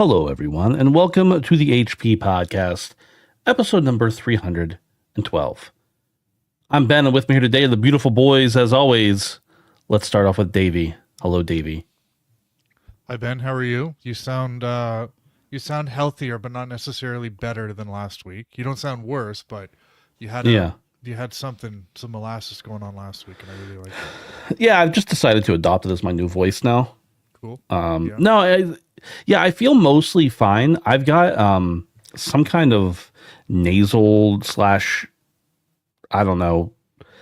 Hello, everyone, and welcome to the HP Podcast, episode number 312. I'm Ben, and with me here today are the beautiful boys, as always. Let's start off with Davey. Hello, Davey. Hi Ben, how are you? You sound healthier, but not necessarily better than last week. You don't sound worse, but you had Yeah. you had some molasses going on last week, and I really like it. Yeah, I've just decided to adopt it as my new voice now. Cool. Yeah. No, I feel mostly fine. I've got some kind of nasal slash, I don't know,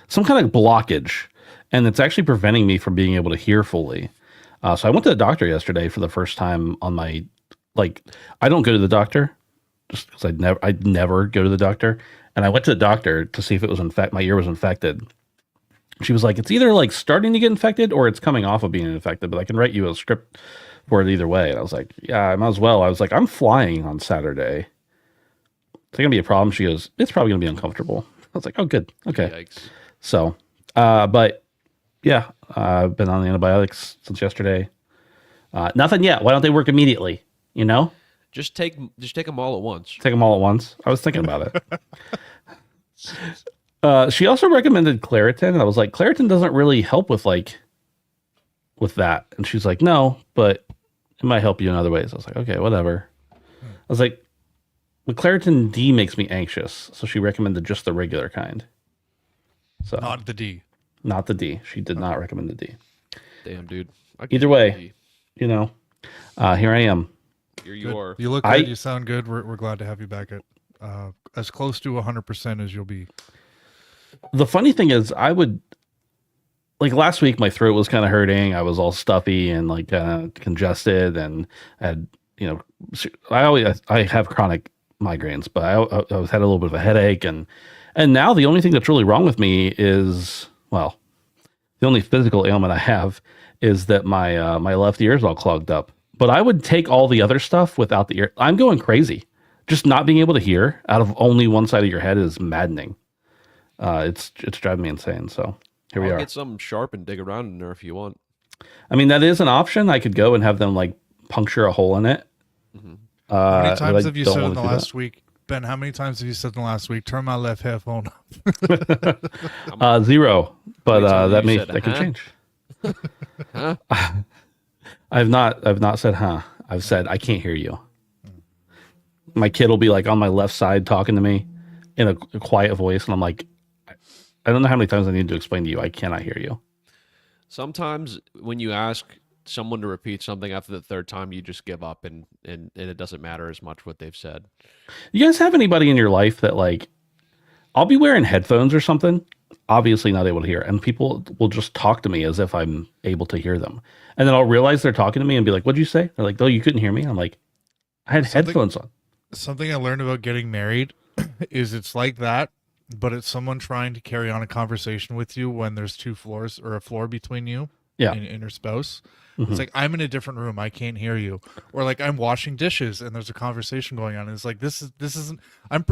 some kind of blockage, and it's actually preventing me from being able to hear fully. So I went to the doctor yesterday for the first time on my, I don't go to the doctor just because I'd never go to the doctor. And I went to the doctor to see if it was my ear was infected. She was like, it's either like starting to get infected or it's coming off of being infected, but I can write you a script for it either way. And I was like, yeah, I might as well. I was like, I'm flying on Saturday. Is it going to be a problem? She goes, it's probably going to be uncomfortable. I was like, oh, good. Okay. Yikes. So, but yeah, I've been on the antibiotics since yesterday. Nothing yet. Why don't they work immediately? You know? Just take them all at once. Take them all at once. I was thinking about it. She also recommended Claritin, and I was like, Claritin doesn't really help with that. And she's like, no, but it might help you in other ways. I was like, okay, whatever. I was like, but Claritin D makes me anxious, so she recommended just the regular kind. So Not the D. not the D. She did not recommend the D. Damn, dude. Either way, you know, here I am. Here you Good. are. You look good. You sound good. We're glad to have you back at as close to 100% as you'll be. The funny thing is, last week, my throat was kind of hurting. I was all stuffy and congested, and I had, I have chronic migraines, but I was had a little bit of a headache, and now the only thing that's really wrong with me is, well, the only physical ailment I have is that my left ear is all clogged up. But I would take all the other stuff without the ear. I'm going crazy. Just not being able to hear out of only one side of your head is maddening. It's driving me insane. So here we are. Get something sharp and dig around in there if you want. I mean, that is an option. I could go and have them puncture a hole in it. Mm-hmm. How many times have you said in the last week, Ben? How many times have you said in the last week, turn my left headphone off? Zero, but that can change. Huh? I've not said huh. I've said I can't hear you. My kid will be on my left side talking to me in a quiet voice, and I'm like, I don't know how many times I need to explain to you I cannot hear you. Sometimes when you ask someone to repeat something after the third time, you just give up and it doesn't matter as much what they've said. You guys have anybody in your life that I'll be wearing headphones or something, obviously not able to hear, and people will just talk to me as if I'm able to hear them. And then I'll realize they're talking to me and be like, what'd you say? They're like, oh, you couldn't hear me? I'm like, I had headphones on. Something I learned about getting married is it's like that, but it's someone trying to carry on a conversation with you when there's two floors or a floor between you and your spouse. Mm-hmm. It's like, I'm in a different room. I can't hear you. Or I'm washing dishes and there's a conversation going on. And it's like, this isn't, I'm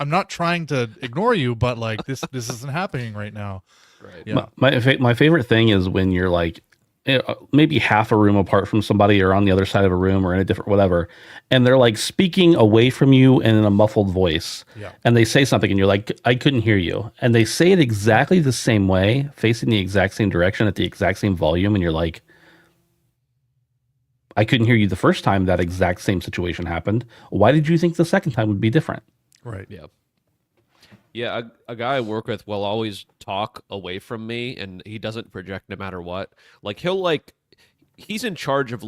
not trying to ignore you, but this isn't happening right now. Right. Yeah. My favorite thing is when you're maybe half a room apart from somebody or on the other side of a room or in a different whatever, and they're speaking away from you and in a muffled voice. Yeah. And they say something and you're like, I couldn't hear you. And they say it exactly the same way, facing the exact same direction at the exact same volume. And you're like, I couldn't hear you the first time that exact same situation happened. Why did you think the second time would be different? Right. Yeah. Yeah, a guy I work with will always talk away from me, and he doesn't project no matter what. He's in charge of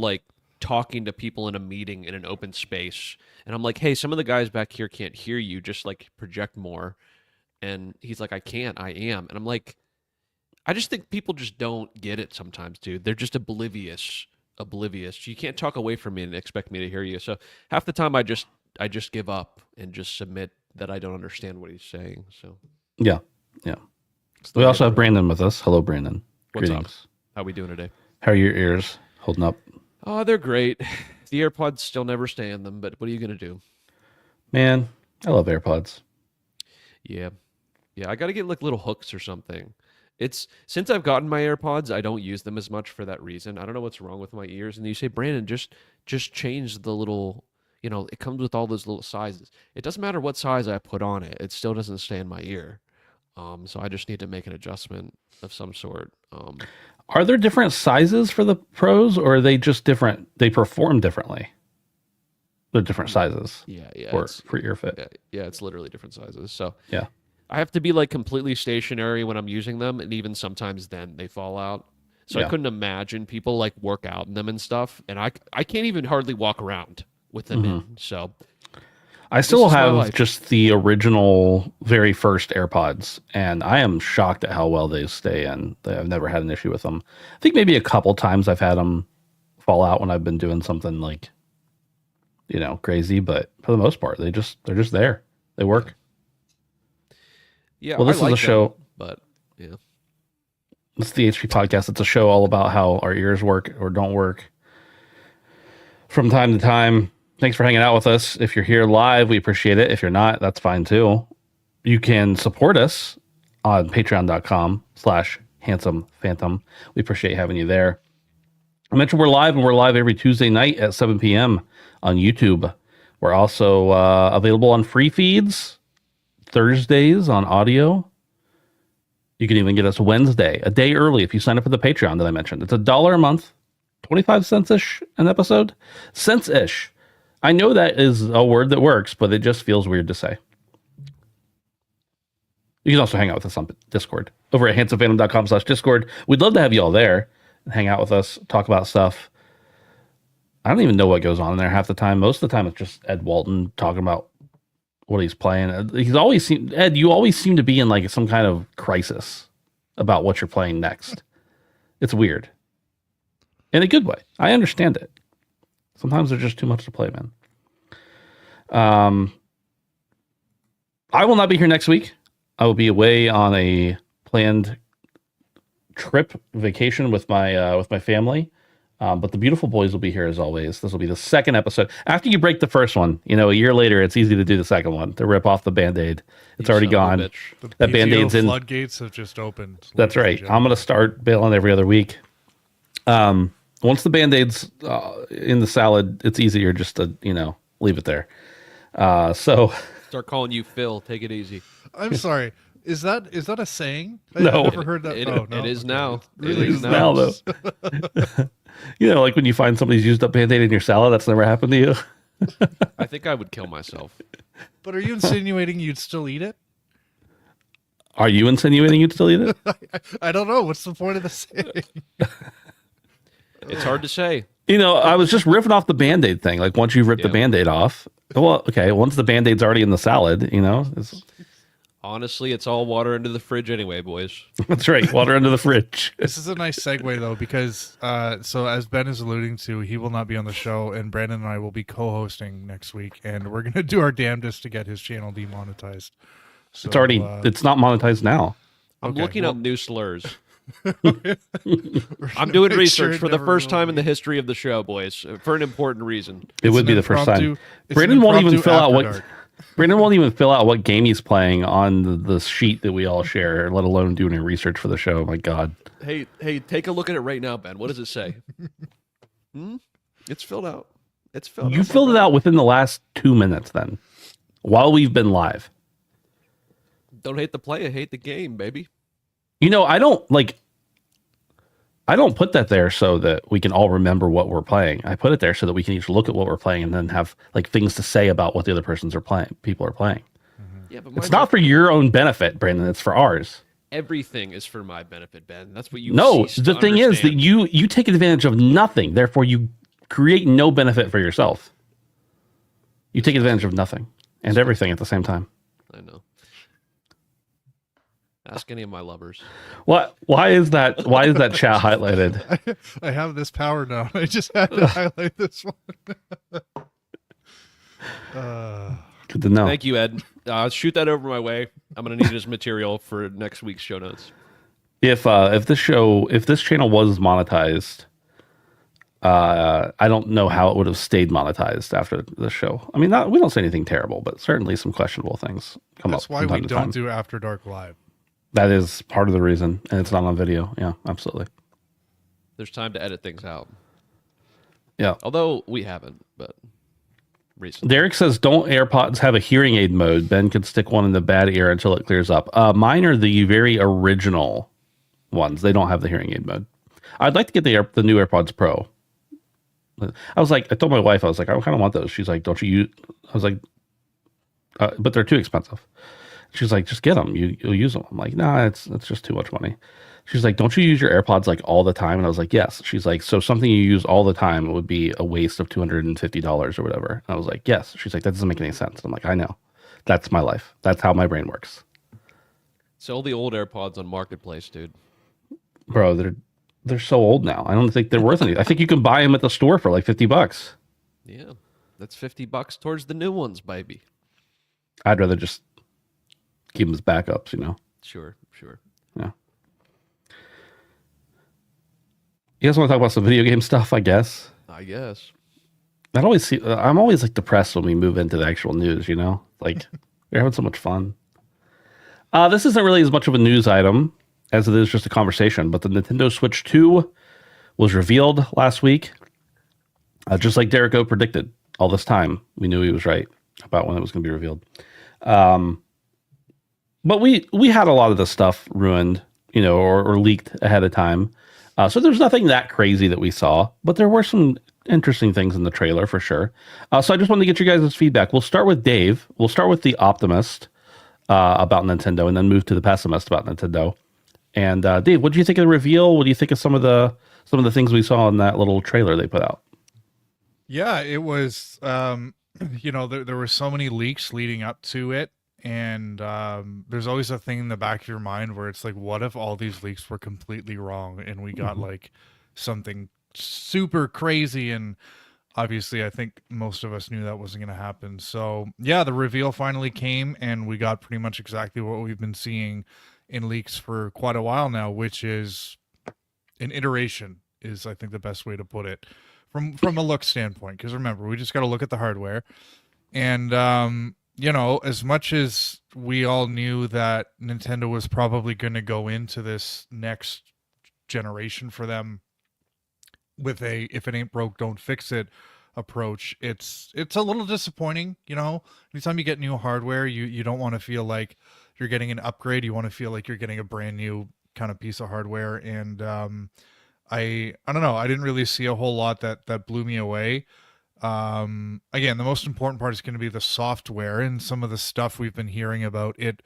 talking to people in a meeting in an open space, and I'm like, hey, some of the guys back here can't hear you, just project more. And he's like, I can't, I am. And I'm like, I just think people just don't get it sometimes, dude. They're just oblivious. You can't talk away from me and expect me to hear you. So half the time I just give up and just submit that I don't understand what he's saying. So yeah. We also have Brandon with us. Hello, Brandon. What's Greetings. up? How we doing today? How are your ears holding up? Oh, they're great. The AirPods still never stay in them, but what are you gonna do? Man, I love AirPods. Yeah, I got to get little hooks or something. It's since I've gotten my AirPods, I don't use them as much for that reason. I don't know what's wrong with my ears. And you say, Brandon, just just change the little, it comes with all those little sizes. It doesn't matter what size I put on it, it still doesn't stay in my ear. So I just need to make an adjustment of some sort. Are there different sizes for the pros, or are they just different? They perform differently. They're different sizes. Yeah, for ear fit. Yeah, it's literally different sizes. So Yeah. I have to be like completely stationary when I'm using them, and even sometimes then they fall out. So I Yeah. couldn't imagine people like work out in them and stuff, and I can't even hardly walk around with them in. So I still is my have life. just the original, very first AirPods, and I am shocked at how well they stay in. I've never had an issue with them. I think maybe a couple times I've had them fall out when I've been doing something like, crazy, but for the most part, they're just there. They work. yeah, Well, this I is like a show. them, but yeah. This is the HP podcast. It's a show all about how our ears work or don't work from time to time. Thanks for hanging out with us. If you're here live, we appreciate it. If you're not, that's fine too. You can support us on patreon.com/handsomephantom. We appreciate having you there. I mentioned we're live, and we're live every Tuesday night at 7 p.m. on YouTube. We're also available on free feeds, Thursdays on audio. You can even get us Wednesday, a day early, if you sign up for the Patreon that I mentioned. It's $1 a month, 25 cents-ish an episode. Cents-ish. I know that is a word that works, but it just feels weird to say. You can also hang out with us on Discord over at handsomephantom.com/Discord. We'd love to have you all there and hang out with us, talk about stuff. I don't even know what goes on in there half the time. Most of the time, it's just Ed Walton talking about what he's playing. Ed, you always seem to be in like some kind of crisis about what you're playing next. It's weird. In a good way. I understand it. Sometimes there's just too much to play, man. I will not be here next week. I will be away on a planned trip vacation with my family. But the beautiful boys will be here as always. This will be the second episode. After you break the first one, a year later, it's easy to do the second one, to rip off the Band-Aid. It's You already son of a gone. bitch. The That PTO Band-Aid's in. floodgates have just opened. That's ladies and right. I'm gentlemen. going to start bailing every other week. Once the Band-Aid's in the salad, it's easier just to, leave it there. So Start calling you Phil. Take it easy. I'm sorry. Is that a saying? No. I've never heard that. It, Oh, no. it is Okay. now. It really is is now, though. Like when you find somebody's used up Band-Aid in your salad, that's never happened to you. I think I would kill myself. But are you insinuating you'd still eat it? Are you insinuating you'd still eat it? I don't know. What's the point of the saying? It's hard to say. I was just riffing off the Band-Aid thing. Like once you rip the Yeah. Band-Aid off, well, okay, once the Band-Aid's already in the salad, Honestly, it's all water into the fridge anyway, boys. that's right. Water under the fridge. This is a nice segue, though, because so as Ben is alluding to, he will not be on the show, and Brandon and I will be co-hosting next week, and we're going to do our damnedest to get his channel demonetized. So, It's already, it's not monetized now. I'm Okay, looking well- up new slurs. I'm doing Make research sure it for the never first will time in be. the history of the show, boys, for an important reason. It would an be the first time. impromptu- it's an Brandon won't even impromptu fill out after what dark. Brandon won't even fill out what game he's playing on the sheet that we all share, let alone doing any research for the show. My God. Hey, take a look at it right now, Ben. What does it say? It's filled out. It's filled out. You filled it out within the last 2 minutes then, while we've been live. Don't hate the play, hate the game, baby. I don't put that there so that we can all remember what we're playing. I put it there so that we can each look at what we're playing and then have like things to say about what the other people are playing. Yeah, but It's not for your own benefit, Brandon. It's for ours. everything is for my benefit, Ben. That's what you. No, cease the to thing is that understand. you take advantage of nothing. Therefore, you create no benefit for yourself. You take advantage of nothing and everything at the same time. I know. Ask any of my lovers. What? Why is that? Why is that chat highlighted? I have this power now. I just had to highlight this one. Good to know. Thank you, Ed. Shoot that over my way. I'm gonna need his material for next week's show notes. If this channel was monetized, I don't know how it would have stayed monetized after the show. I mean, we don't say anything terrible, but certainly some questionable things come That's up. why from we time to time. don't do After Dark Live. That is part of the reason, and it's not on video. Yeah, absolutely. There's time to edit things out. Yeah. Although we haven't, but recently. Derek says, don't AirPods have a hearing aid mode? Ben could stick one in the bad ear until it clears up. Mine are the very original ones. They don't have the hearing aid mode. I'd like to get the new AirPods Pro. I told my wife, I was like, I kind of want those. She's like, don't you use? I was like, but they're too expensive. She's like, just get them. You'll use them. I'm like, nah, it's just too much money. She's like, don't you use your AirPods like all the time? And I was like, yes. She's like, so something you use all the time would be a waste of $250 or whatever. And I was like, yes. She's like, that doesn't make any sense. I'm like, I know. That's my life. That's how my brain works. Sell the old AirPods on Marketplace, dude. Bro, they're so old now. I don't think they're worth anything. I think you can buy them at the store for like $50. Yeah, that's $50 towards the new ones, baby. I'd rather just keep them as backups, you know? Sure. Yeah. You guys want to talk about some video game stuff, I guess? I guess. I'm always like depressed when we move into the actual news, you know? Like, we're having so much fun. This isn't really as much of a news item as it is just a conversation, but the Nintendo Switch 2 was revealed last week. Just like Derek O predicted all this time. We knew he was right about when it was going to be revealed. But we had a lot of the stuff ruined, you know, or leaked ahead of time. So there's nothing that crazy that we saw, but there were some interesting things in the trailer for sure. So I just wanted to get you guys' feedback. We'll start with Dave. We'll start with the optimist about Nintendo, and then move to the pessimist about Nintendo. And Dave, what do you think of the reveal? What do you think of some of the things we saw in that little trailer they put out? Yeah, it was. There were so many leaks leading up to it, and there's always a thing in the back of your mind where it's like, what if all these leaks were completely wrong and we got like something super crazy? And obviously, I think most of us knew that wasn't going to happen. So yeah, the reveal finally came, and we got pretty much exactly what we've been seeing in leaks for quite a while now, which is an iteration, is I think the best way to put it from a look standpoint. Because remember, we just got to look at the hardware, and as much as we all knew that Nintendo was probably going to go into this next generation for them with a "if it ain't broke, don't fix it" approach, it's a little disappointing. Anytime you get new hardware, you don't want to feel like you're getting an upgrade. You want to feel like you're getting a brand new kind of piece of hardware. And I don't know, I didn't really see a whole lot that blew me away. Again, the most important part is going to be the software, and some of the stuff we've been hearing about it,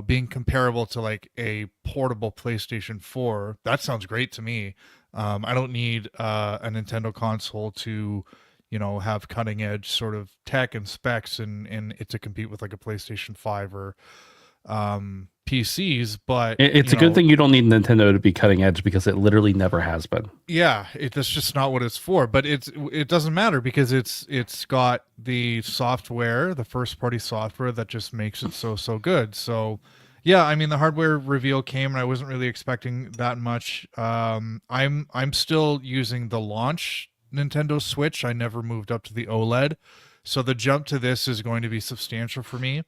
being comparable to like a portable PlayStation 4. That sounds great to me. I don't need a Nintendo console to, have cutting edge sort of tech and specs and it to compete with like a PlayStation 5 or PCs. But It's a good thing you don't need Nintendo to be cutting edge, because it literally never has been. Yeah, that's just not what it's for. But it doesn't matter, because it's got the software, the first party software that just makes it so good. So yeah, I mean, the hardware reveal came, and I wasn't really expecting that much. I'm still using the launch Nintendo Switch. I never moved up to the OLED, so the jump to this is going to be substantial for me.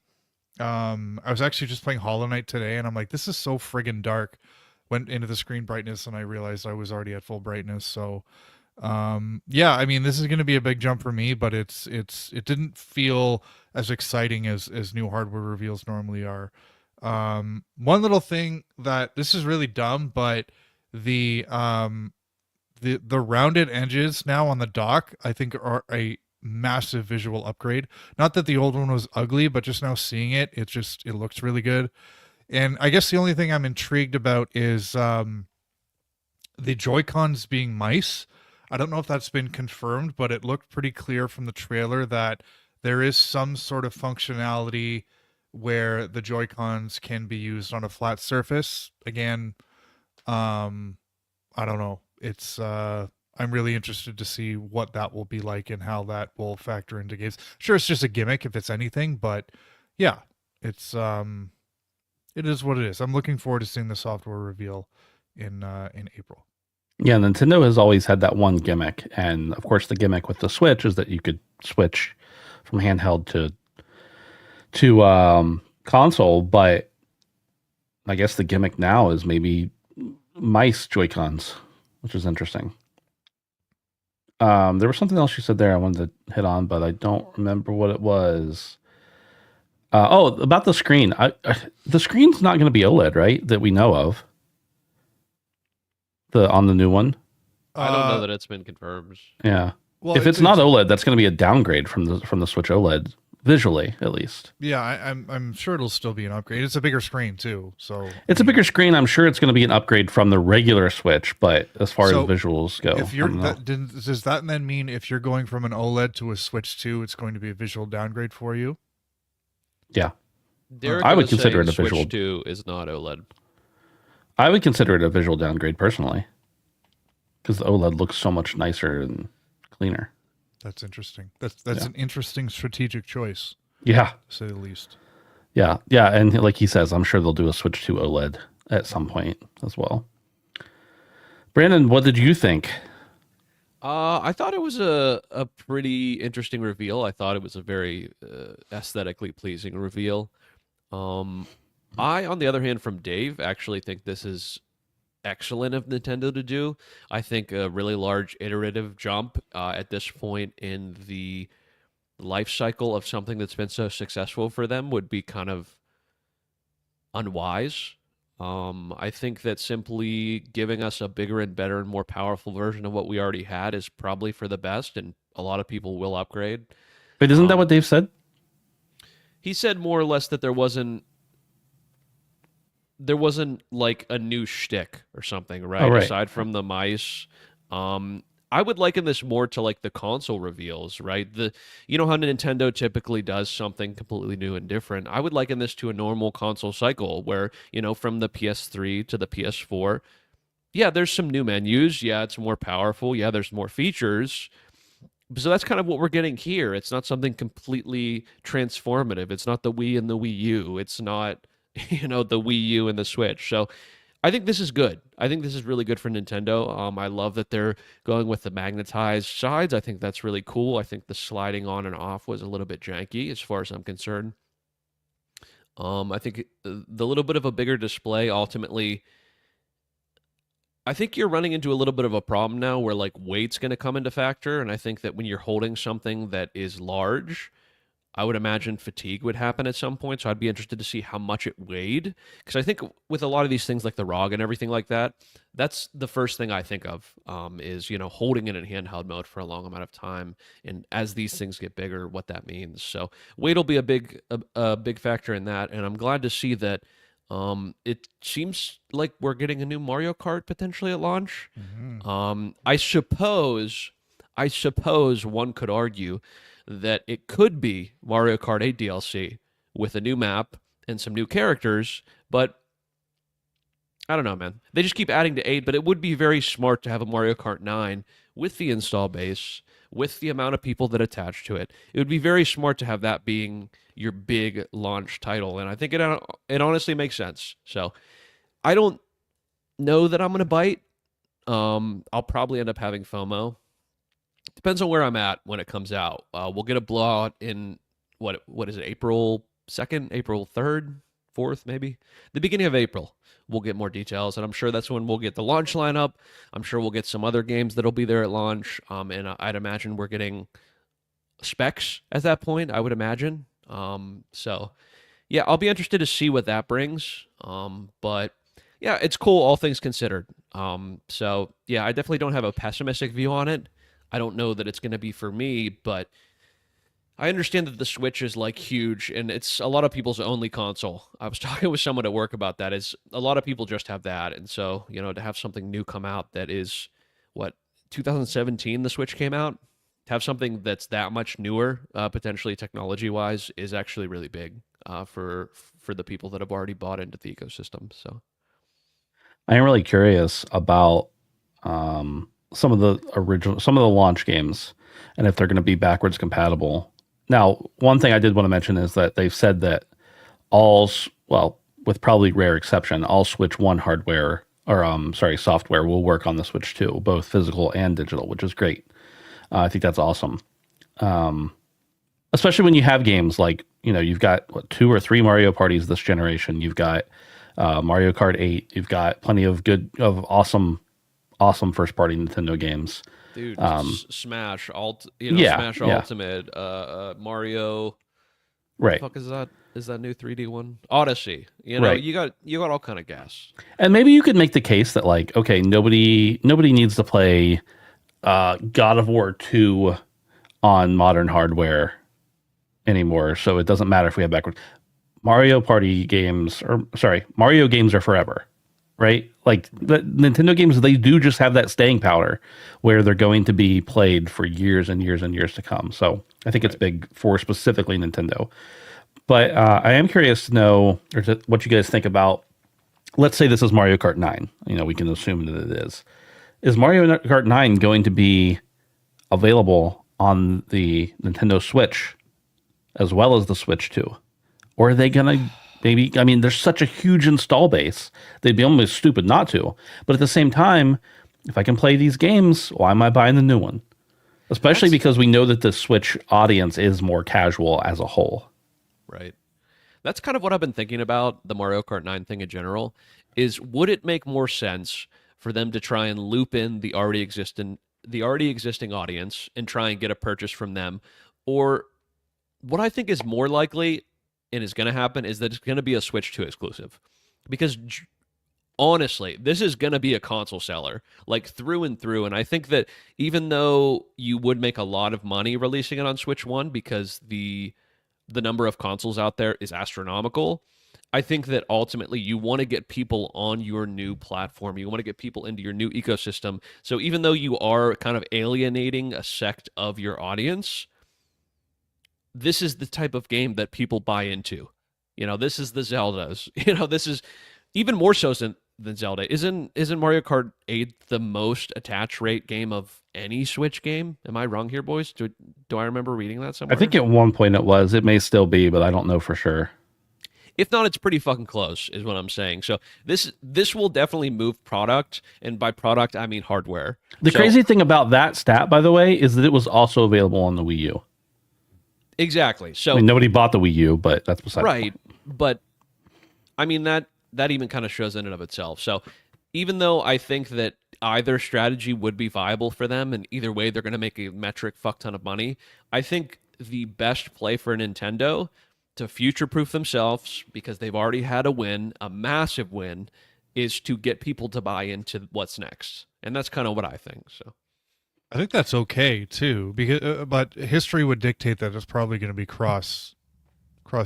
I was actually just playing Hollow Knight today, and I'm like, this is so friggin' dark. Went into the screen brightness, and I realized I was already at full brightness. So yeah, I mean, this is going to be a big jump for me, but it didn't feel as exciting as new hardware reveals normally are. One little thing, that this is really dumb, but the rounded edges now on the dock, I think, are a massive visual upgrade. Not that the old one was ugly, but just now seeing it, it looks really good. And I guess the only thing I'm intrigued about is the Joy-Cons being mice. I don't know if that's been confirmed, but it looked pretty clear from the trailer that there is some sort of functionality where the Joy-Cons can be used on a flat surface. Again, I don't know. It's I'm really interested to see what that will be like and how that will factor into games. Sure, it's just a gimmick if it's anything, but yeah, it is what it is. I'm looking forward to seeing the software reveal in April. Yeah, Nintendo has always had that one gimmick, and of course the gimmick with the Switch is that you could switch from handheld to console, but I guess the gimmick now is maybe mice Joy-Cons, which is interesting. There was something else you said there I wanted to hit on, but I don't remember what it was. About the screen. The screen's not going to be OLED, right? That we know of. On the new one. I don't know Uh, that it's been confirmed. Yeah. well, If it's not OLED, that's going to be a downgrade from the Switch OLED visually, at least. yeah, I'm sure it'll still be an upgrade. It's a bigger screen too, so It's a bigger screen. I'm sure it's going to be an upgrade from the regular Switch, but as far So, as visuals go, if I you're don't know. does that then mean if you're going from an OLED to a Switch 2, it's going to be a visual downgrade for you? Yeah, They're I would gonna consider say it a Switch visual. 2 is not OLED. I would consider it a visual downgrade personally, because the OLED looks so much nicer and cleaner. That's interesting. That's Yeah. an interesting strategic choice, Yeah, to say the least. yeah, yeah. And like he says, I'm sure they'll do a Switch 2 OLED at some point as well. Brandon, what did you think? I thought it was a pretty interesting reveal. I thought it was a very aesthetically pleasing reveal. Um, I, on the other hand, from Dave, actually think this is excellent of Nintendo to do. I think a really large iterative jump at this point in the life cycle of something that's been so successful for them would be kind of unwise. I think that simply giving us a bigger and better and more powerful version of what we already had is probably for the best, and a lot of people will upgrade. Wait, isn't that Um, what Dave said? he said more or less that there wasn't like a new shtick or something, right? Oh, right. Aside from the mice. I would liken this more to like the console reveals, right? You know how Nintendo typically does something completely new and different. I would liken this to a normal console cycle where, from the PS3 to the PS4, yeah, there's some new menus. Yeah, it's more powerful. Yeah, there's more features. So that's kind of what we're getting here. It's not something completely transformative. It's not the Wii and the Wii U. It's not, the Wii U and the Switch. So I think this is good. I think this is really good for Nintendo. I love that they're going with the magnetized sides. I think that's really cool. I think the sliding on and off was a little bit janky as far as I'm concerned. I think the little bit of a bigger display ultimately, I think you're running into a little bit of a problem now where like weight's going to come into factor. And I think that when you're holding something that is large, I would imagine fatigue would happen at some point. So I'd be interested to see how much it weighed. Because I think with a lot of these things like the ROG and everything like that, that's the first thing I think of is, holding it in handheld mode for a long amount of time. And as these things get bigger, what that means. So weight will be a big factor in that. And I'm glad to see that it seems like we're getting a new Mario Kart potentially at launch. Mhm. I suppose one could argue that it could be Mario Kart 8 DLC with a new map and some new characters, but I don't know, man. They just keep adding to 8, but it would be very smart to have a Mario Kart 9 with the install base, with the amount of people that attach to it. It would be very smart to have that being your big launch title, and I think it honestly makes sense. So, I don't know that I'm going to bite. I'll probably end up having FOMO. Depends on where I'm at when it comes out. We'll get a blowout in what is it? April 2nd, April 3rd, 4th, maybe the beginning of April. We'll get more details, and I'm sure that's when we'll get the launch lineup. I'm sure we'll get some other games that'll be there at launch. And I'd imagine we're getting specs at that point. I would imagine. So yeah, I'll be interested to see what that brings. But yeah, it's cool, all things considered. So yeah, I definitely don't have a pessimistic view on it. I don't know that it's going to be for me, but I understand that the Switch is like huge and it's a lot of people's only console. I was talking with someone at work about that. Is a lot of people just have that. And so, to have something new come out that is what 2017 the Switch came out, to have something that's that much newer, potentially technology-wise, is actually really big for the people that have already bought into the ecosystem. So I am really curious about some of the launch games and if they're going to be backwards compatible. Now, one thing I did want to mention is that they've said that well, with probably rare exception, all Switch 1 hardware or software will work on the Switch 2, both physical and digital, which is great. I think that's awesome. Especially when you have games like, you've got 2 or 3 Mario parties this generation. You've got Mario Kart 8. You've got plenty of awesome first party Nintendo games. Dude, Um, Smash yeah, Smash yeah, Ultimate, Mario. What the right, fuck is that? Is that new 3D one? Odyssey. right. You got all kind of gas. And maybe you could make the case that like, okay, nobody needs to play God of War 2 on modern hardware anymore, so it doesn't matter if we have backwards. Mario games are forever, right? Like the Nintendo games, they do just have that staying power where they're going to be played for years and years and years to come. So I think it's big for specifically Nintendo. But I am curious to know what you guys think about. Let's say this is Mario Kart 9. We can assume that it is. Is Mario Kart 9 going to be available on the Nintendo Switch as well as the Switch 2? Or are they going to maybe, I mean, there's such a huge install base. They'd be almost stupid not to. But at the same time, if I can play these games, why am I buying the new one? Especially because we know that the Switch audience is more casual as a whole. Right. That's kind of what I've been thinking about the Mario Kart 9 thing in general, is would it make more sense for them to try and loop in the already existing audience and try and get a purchase from them? Or what I think is more likely and is going to happen is that it's going to be a Switch 2 exclusive. Because honestly, this is going to be a console seller, like through and through. And I think that even though you would make a lot of money releasing it on Switch 1 because the number of consoles out there is astronomical, I think that ultimately you want to get people on your new platform. You want to get people into your new ecosystem. So even though you are kind of alienating a sect of your audience, this is the type of game that people buy into. This is the Zeldas. This is even more so than Zelda. Isn't Mario Kart 8 the most attach rate game of any Switch game? Am I wrong here, boys? Do I remember reading that somewhere? I think at one point it was. It may still be, but I don't know for sure. If not, it's pretty fucking close, is what I'm saying. So this will definitely move product, and by product I mean hardware. The crazy thing about that stat, by the way, is that it was also available on the Wii U. Exactly. So I mean, nobody bought the Wii U, but that's beside the point. But I mean that even kind of shows in and of itself. So even though I think that either strategy would be viable for them, and either way they're going to make a metric fuck ton of money, I think the best play for Nintendo to future-proof themselves, because they've already had a win, a massive win, is to get people to buy into what's next. And that's kind of what I think. So I think that's okay too, because but history would dictate that it's probably going to be cross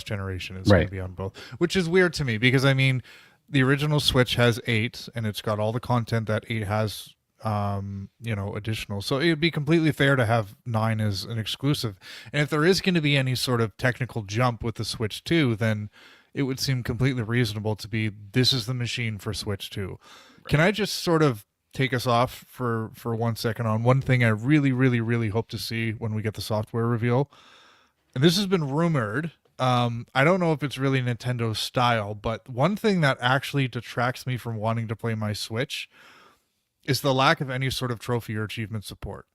generation. It's going to be on both, which is weird to me because I mean, the original Switch has 8, and it's got all the content that 8 has, additional. So it'd be completely fair to have 9 as an exclusive. And if there is going to be any sort of technical jump with the Switch 2, then it would seem completely reasonable to be this is the machine for Switch 2. Right. Can I just sort of take us off for 1 second on one thing I really, really, really hope to see when we get the software reveal? And this has been rumored. I don't know if it's really Nintendo style, but one thing that actually detracts me from wanting to play my Switch is the lack of any sort of trophy or achievement support.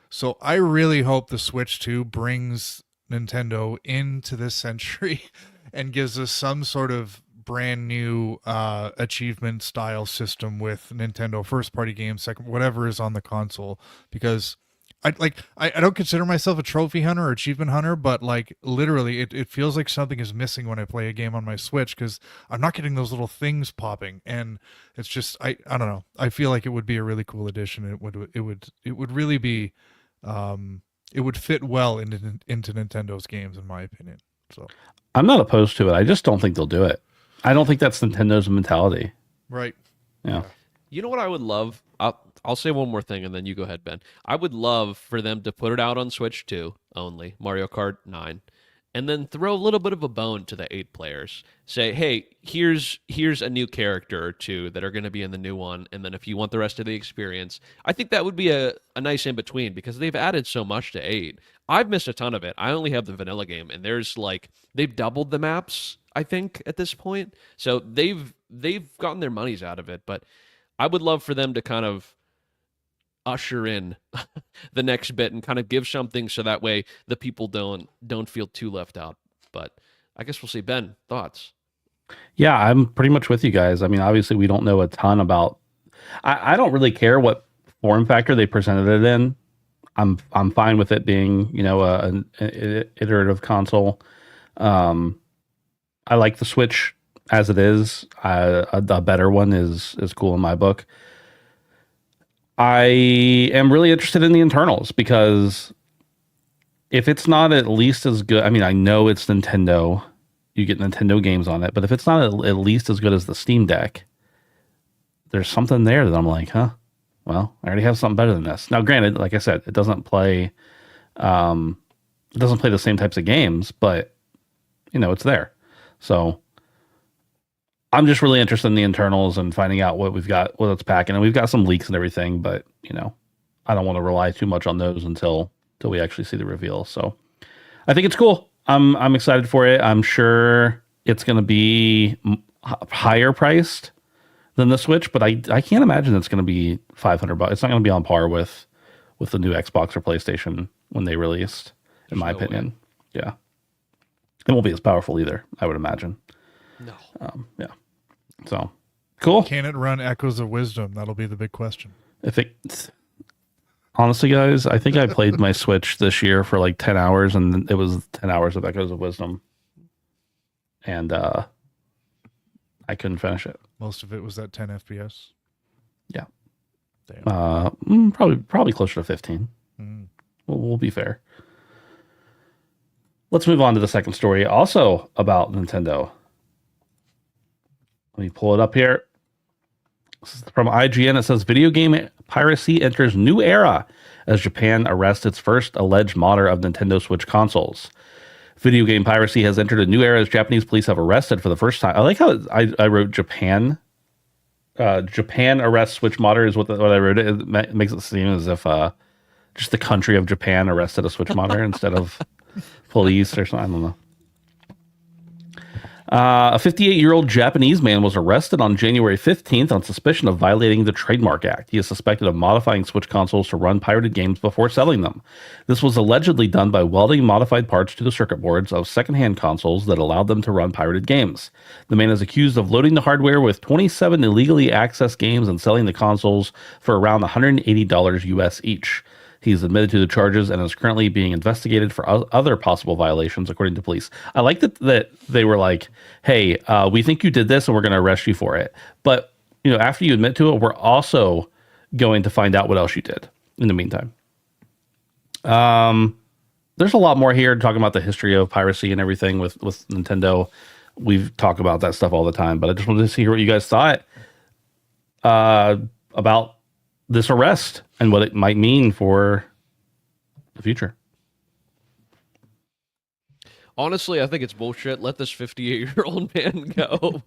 So I really hope the Switch 2 brings Nintendo into this century and gives us some sort of brand new achievement style system with Nintendo first party games, second, whatever is on the console, because I don't consider myself a trophy hunter or achievement hunter, but like literally it feels like something is missing when I play a game on my Switch because I'm not getting those little things popping, and it's just I don't know. I feel like it would be a really cool addition. It would really be it would fit well into Nintendo's games in my opinion. So I'm not opposed to it. I just don't think they'll do it. I don't think that's Nintendo's mentality. Right. Yeah. You know what I would love? I'll say one more thing and then you go ahead, Ben. I would love for them to put it out on Switch 2 only, Mario Kart 9, and then throw a little bit of a bone to the 8 players. Say, hey, here's a new character or two that are going to be in the new one, and then if you want the rest of the experience, I think that would be a nice in-between because they've added so much to 8. I've missed a ton of it. I only have the vanilla game, and there's like, they've doubled the maps, I think, at this point. So they've gotten their monies out of it, but I would love for them to kind of usher in the next bit and kind of give something so that way the people don't feel too left out. But I guess we'll see. Ben, thoughts? Yeah, I'm pretty much with you guys. I mean, obviously we don't know a ton about I don't really care what form factor they presented it in, I'm fine with it being, you know, an iterative console. I like the Switch as it is. A better one is cool in my book. I am really interested in the internals because if it's not at least as good, I mean, I know it's Nintendo. You get Nintendo games on it, but if it's not at least as good as the Steam Deck, there's something there that I'm like, huh? Well, I already have something better than this. Now, granted, like I said, it doesn't play the same types of games, but you know, it's there. So I'm just really interested in the internals and finding out what we've got, what it's packing. And we've got some leaks and everything, but you know, I don't want to rely too much on those until we actually see the reveal. So I think it's cool. I'm excited for it. I'm sure it's going to be higher priced than the Switch, but I can't imagine it's going to be $500. It's not going to be on par with the new Xbox or PlayStation when they released, in my opinion. Yeah. It won't be as powerful either, I would imagine. No. Yeah. So, cool. Can it run Echoes of Wisdom? That'll be the big question. Honestly, guys, I think I played my Switch this year for like 10 hours, and it was 10 hours of Echoes of Wisdom. And I couldn't finish it. Most of it was at 10 FPS. Yeah. Damn. Probably closer to 15. We'll be fair. Let's move on to the second story, also about Nintendo. Let me pull it up here. This is from IGN. It says video game piracy enters new era as Japan arrests its first alleged modder of Nintendo Switch consoles. Video game piracy has entered a new era as Japanese police have arrested for the first time. I like how I wrote Japan. Japan arrests Switch modder is what I wrote. It makes it seem as if just the country of Japan arrested a Switch modder instead of police or something. I don't know. A 58-year-old Japanese man was arrested on January 15th on suspicion of violating the Trademark Act. He is suspected of modifying Switch consoles to run pirated games before selling them. This was allegedly done by welding modified parts to the circuit boards of secondhand consoles that allowed them to run pirated games. The man is accused of loading the hardware with 27 illegally accessed games and selling the consoles for around $180 US each. He's admitted to the charges and is currently being investigated for other possible violations, according to police. I like that they were like, hey, we think you did this and we're going to arrest you for it. But, you know, after you admit to it, we're also going to find out what else you did in the meantime. There's a lot more here talking about the history of piracy and everything with Nintendo. We've talked about that stuff all the time, but I just wanted to hear what you guys thought about this arrest and what it might mean for the future. Honestly, I think it's bullshit. Let this 58-year-old man go.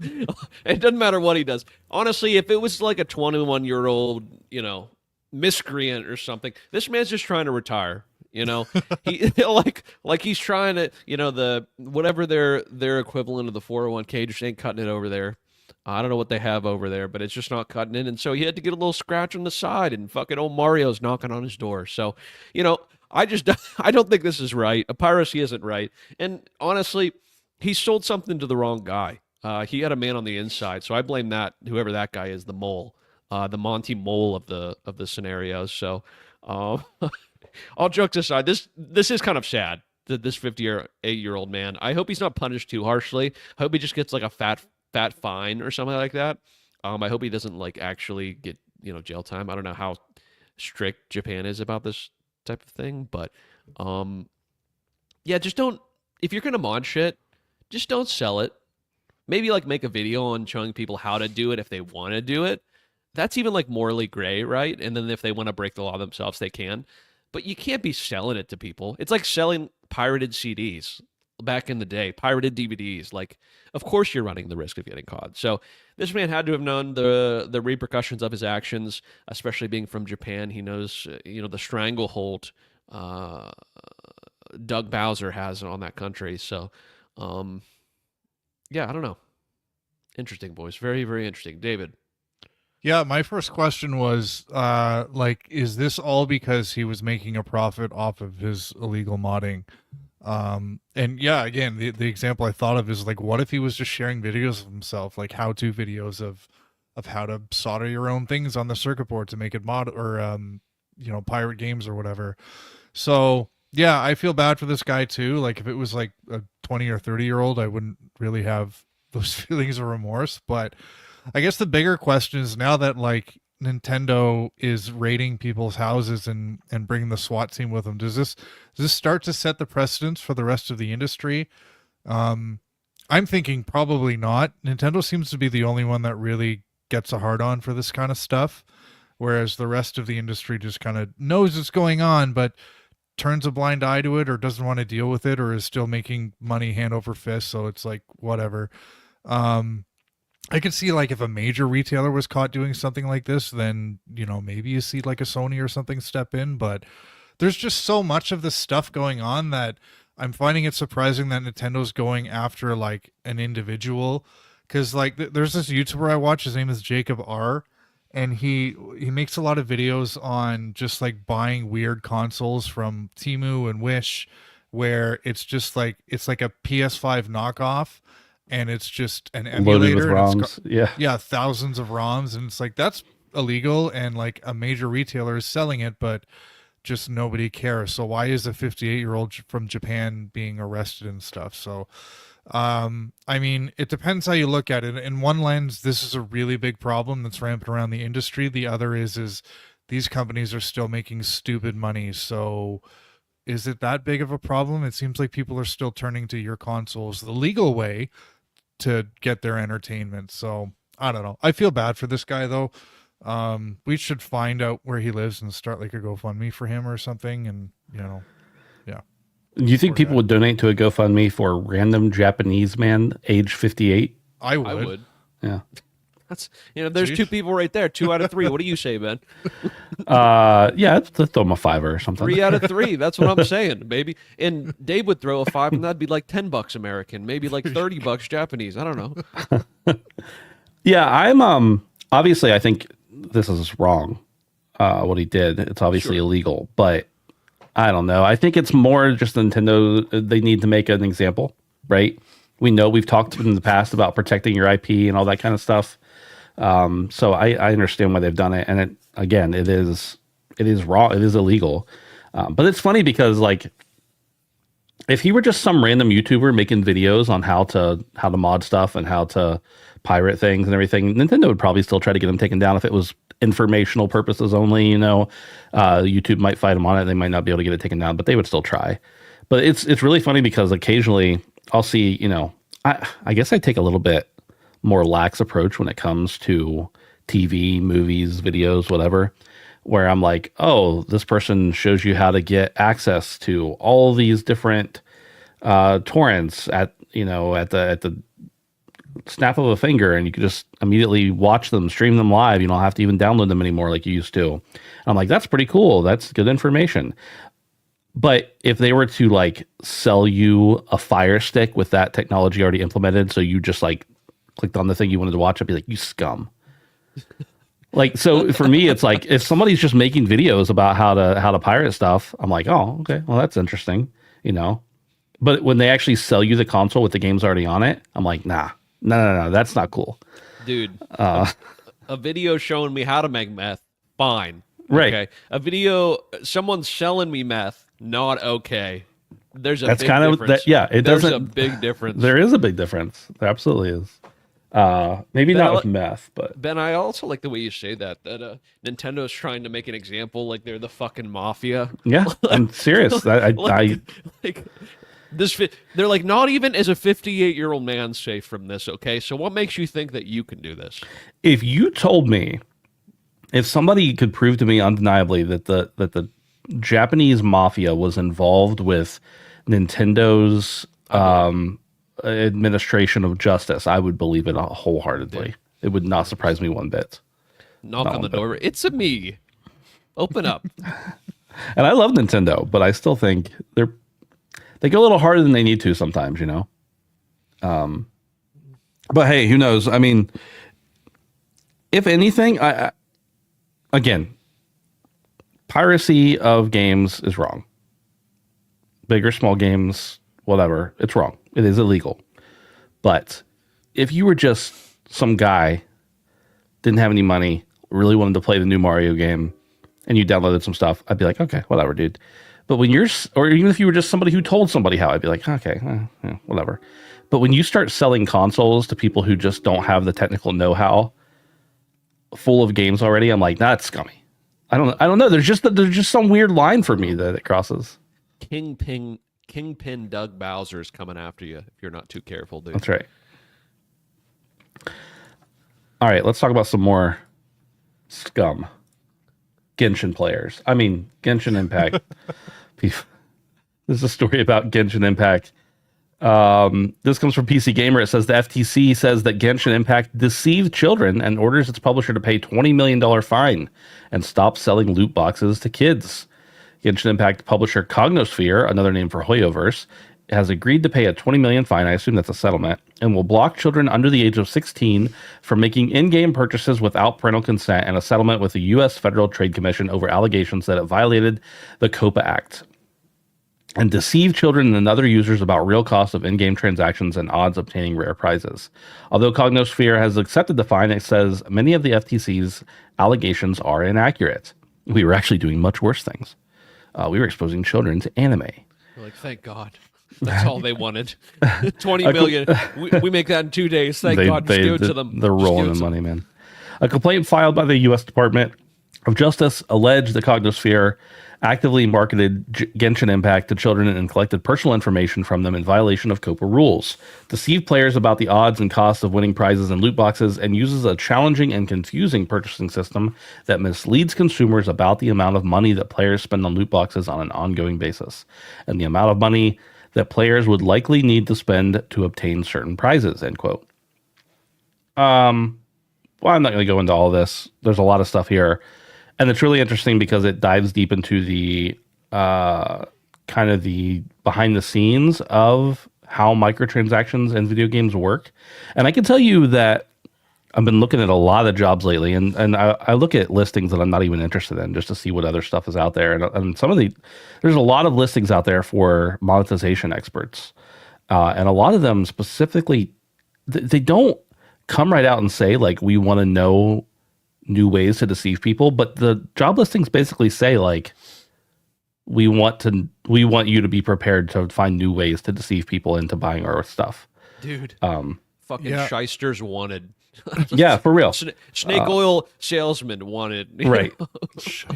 It doesn't matter what he does. Honestly, if it was like a 21-year-old, you know, miscreant or something, this man's just trying to retire. You know, he like he's trying to, you know, the whatever their equivalent of the 401k just ain't cutting it over there. I don't know what they have over there, but it's just not cutting in. And so he had to get a little scratch on the side, and fucking old Mario's knocking on his door. So, you know, I don't think this is right. A piracy isn't right. And honestly, he sold something to the wrong guy. He had a man on the inside. So I blame that, whoever that guy is, the mole, the Monty Mole of the scenario. So, all jokes aside, this is kind of sad that this 58-year-old man, I hope he's not punished too harshly. I hope he just gets like a fat fine or something like that. I hope he doesn't like actually get, you know, jail time. I don't know how strict Japan is about this type of thing, but yeah, just don't, if you're gonna mod shit, just don't sell it. Maybe like make a video on showing people how to do it if they want to do it. That's even like morally gray, right? And then if they want to break the law themselves, they can. But you can't be selling it to people. It's like selling pirated CDs back in the day, pirated DVDs. Like, of course you're running the risk of getting caught. So this man had to have known the repercussions of his actions, especially being from Japan. He knows, you know, the stranglehold Doug Bowser has on that country. So, yeah, I don't know. Interesting, boys. Very, very interesting. David. Yeah, my first question was, like, is this all because he was making a profit off of his illegal modding? And yeah, again, the example I thought of is like, what if he was just sharing videos of himself, like how-to videos of how to solder your own things on the circuit board to make it mod or pirate games or whatever. So yeah, I feel bad for this guy too. Like if it was like a 20 or 30-year-old, I wouldn't really have those feelings of remorse. But I guess the bigger question is now that like Nintendo is raiding people's houses and bringing the SWAT team with them, does this start to set the precedence for the rest of the industry? I'm thinking probably not. Nintendo seems to be the only one that really gets a hard on for this kind of stuff, whereas the rest of the industry just kind of knows it's going on, but turns a blind eye to it or doesn't want to deal with it or is still making money hand over fist. So it's like, whatever. I could see like if a major retailer was caught doing something like this, then, maybe you see like a Sony or something step in, but there's just so much of this stuff going on that I'm finding it surprising that Nintendo's going after like an individual. Cause like there's this YouTuber I watch, his name is Jacob R, and he makes a lot of videos on just like buying weird consoles from Temu and Wish, where it's just like it's like a PS5 knockoff, and it's just an Loaded with emulator. And ROMs. Yeah. yeah, thousands of ROMs, and it's like that's illegal, and like a major retailer is selling it, but just nobody cares. So why is a 58-year-old from Japan being arrested and stuff? So I mean, it depends how you look at it. In one lens, this is a really big problem that's rampant around the industry. The other is these companies are still making stupid money. So is it that big of a problem? It seems like people are still turning to your consoles the legal way to get their entertainment. So I don't know. I feel bad for this guy though. We should find out where he lives and start like a GoFundMe for him or something. And yeah. Do you think people would donate to a GoFundMe for a random Japanese man, age 58? I would. I would. Yeah. That's there's two people right there. 2 out of 3. What do you say, Ben? Yeah, let's throw him a $5 or something. 3 out of 3. That's what I'm saying, baby. And Dave would throw a 5, and that'd be like $10 American, maybe like $30 Japanese. I don't know. Yeah, I'm obviously I think this is wrong. What he did. It's obviously illegal, but I don't know. I think it's more just Nintendo. They need to make an example, right? We know we've talked in the past about protecting your IP and all that kind of stuff. So I understand why they've done it. And it is wrong. It is illegal. But it's funny because like, if he were just some random YouTuber making videos on how to mod stuff and how to pirate things and everything, Nintendo would probably still try to get him taken down if it was informational purposes only. YouTube might fight him on it. They might not be able to get it taken down, but they would still try. But it's really funny because occasionally I'll see, I guess I take a little bit more lax approach when it comes to TV, movies, videos, whatever, where I'm like, oh, this person shows you how to get access to all these different torrents at the snap of a finger, and you can just immediately watch them, stream them live. You don't have to even download them anymore like you used to. And I'm like, that's pretty cool. That's good information. But if they were to like sell you a Fire Stick with that technology already implemented, so you just like clicked on the thing you wanted to watch, I'd be like, you scum. Like, so for me, it's like if somebody's just making videos about how to pirate stuff, I'm like, oh, okay, well that's interesting, But when they actually sell you the console with the games already on it, I'm like, nah, no, that's not cool, Dude. A video showing me how to make meth, fine. Right. Okay. A video, someone selling me meth, not okay. There's a That's big kind of difference. that. Yeah, There's a big difference. There is a big difference. There absolutely is. Maybe not with meth, but Ben, I also like the way you say that Nintendo's trying to make an example like they're the fucking mafia. yeah, I'm serious. Like they're like, not even as a 58-year-old man safe from this. Okay, so what makes you think that you can do this? If you told me, if somebody could prove to me undeniably that the Japanese mafia was involved with Nintendo's administration of justice, I would believe it wholeheartedly. Yeah. It would not surprise me one bit. Knock on the door. It's a me. Open up. And I love Nintendo, but I still think they go a little harder than they need to sometimes, But hey, who knows? I mean, if anything, again, piracy of games is wrong. Big or small games, whatever, it's wrong. It is illegal. But if you were just some guy didn't have any money, really wanted to play the new Mario game, and you downloaded some stuff, I'd be like, okay, whatever, dude. But when or even if you were just somebody who told somebody how, I'd be like, okay, whatever. But when you start selling consoles to people who just don't have the technical know-how, full of games already, I'm like, that's scummy. I don't know. There's just some weird line for me that it crosses. Kingpin Doug Bowser's coming after you if you're not too careful, dude. That's right. All right, let's talk about some more scum. Genshin players. I mean, Genshin Impact. This is a story about Genshin Impact. This comes from PC Gamer. It says the FTC says that Genshin Impact deceived children and orders its publisher to pay $20 million fine and stop selling loot boxes to kids. Genshin Impact publisher Cognosphere, another name for Hoyoverse, has agreed to pay a $20 million fine, I assume that's a settlement, and will block children under the age of 16 from making in-game purchases without parental consent, and a settlement with the U.S. Federal Trade Commission over allegations that it violated the COPA Act and deceived children and other users about real costs of in-game transactions and odds obtaining rare prizes. Although Cognosphere has accepted the fine, it says many of the FTC's allegations are inaccurate. We were actually doing much worse things. We were exposing children to anime. We're like, thank God. That's all they wanted. 20 million. We make that in 2 days. Thank God. Just give it to them. They're rolling in money, man. A complaint filed by the U.S. Department of Justice alleged the Cognosphere actively marketed Genshin Impact to children and collected personal information from them in violation of COPA rules, deceived players about the odds and costs of winning prizes and loot boxes, and uses a challenging and confusing purchasing system that misleads consumers about the amount of money that players spend on loot boxes on an ongoing basis, and the amount of money that players would likely need to spend to obtain certain prizes, end quote. Well, I'm not going to go into all this. There's a lot of stuff here. And it's really interesting because it dives deep into the kind of the behind the scenes of how microtransactions in video games work. And I can tell you that I've been looking at a lot of jobs lately, and I look at listings that I'm not even interested in just to see what other stuff is out there. And there's a lot of listings out there for monetization experts. And a lot of them specifically, they don't come right out and say, like, we want to know new ways to deceive people, but the job listings basically say, like, we want you to be prepared to find new ways to deceive people into buying our stuff. Dude, fucking shysters wanted. Yeah, for real. Snake oil salesman wanted. Right.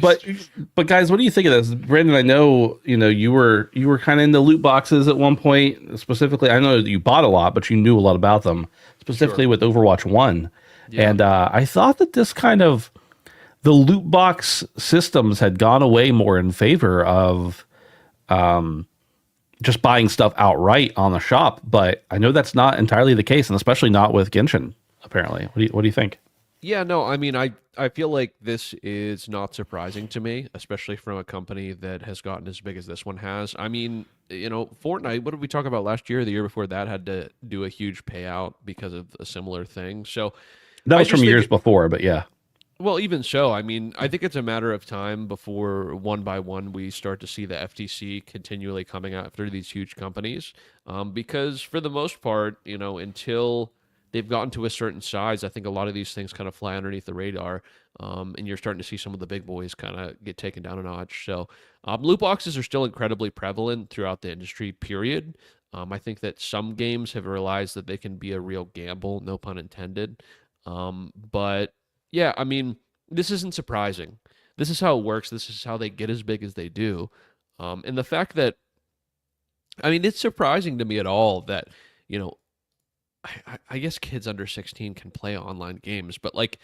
but guys, what do you think of this? Brandon, I know, you were kind of into loot boxes at one point. Specifically, I know that you bought a lot, but you knew a lot about them, specifically with Overwatch 1. Yeah. And I thought that this kind of the loot box systems had gone away more in favor of just buying stuff outright on the shop. But I know that's not entirely the case, and especially not with Genshin, apparently. What do you think? Yeah, no, I mean, I feel like this is not surprising to me, especially from a company that has gotten as big as this one has. I mean, Fortnite, what did we talk about last year? The year before that had to do a huge payout because of a similar thing. So that was from years before, but yeah. Well, even so, I mean, I think it's a matter of time before one by one we start to see the FTC continually coming after these huge companies. Because for the most part, until they've gotten to a certain size, I think a lot of these things kind of fly underneath the radar. And you're starting to see some of the big boys kind of get taken down a notch. So loot boxes are still incredibly prevalent throughout the industry, period. I think that some games have realized that they can be a real gamble, no pun intended. But yeah, I mean, this isn't surprising. This is how it works. This is how they get as big as they do. And the fact that, I mean, it's surprising to me at all that, I guess kids under 16 can play online games, but like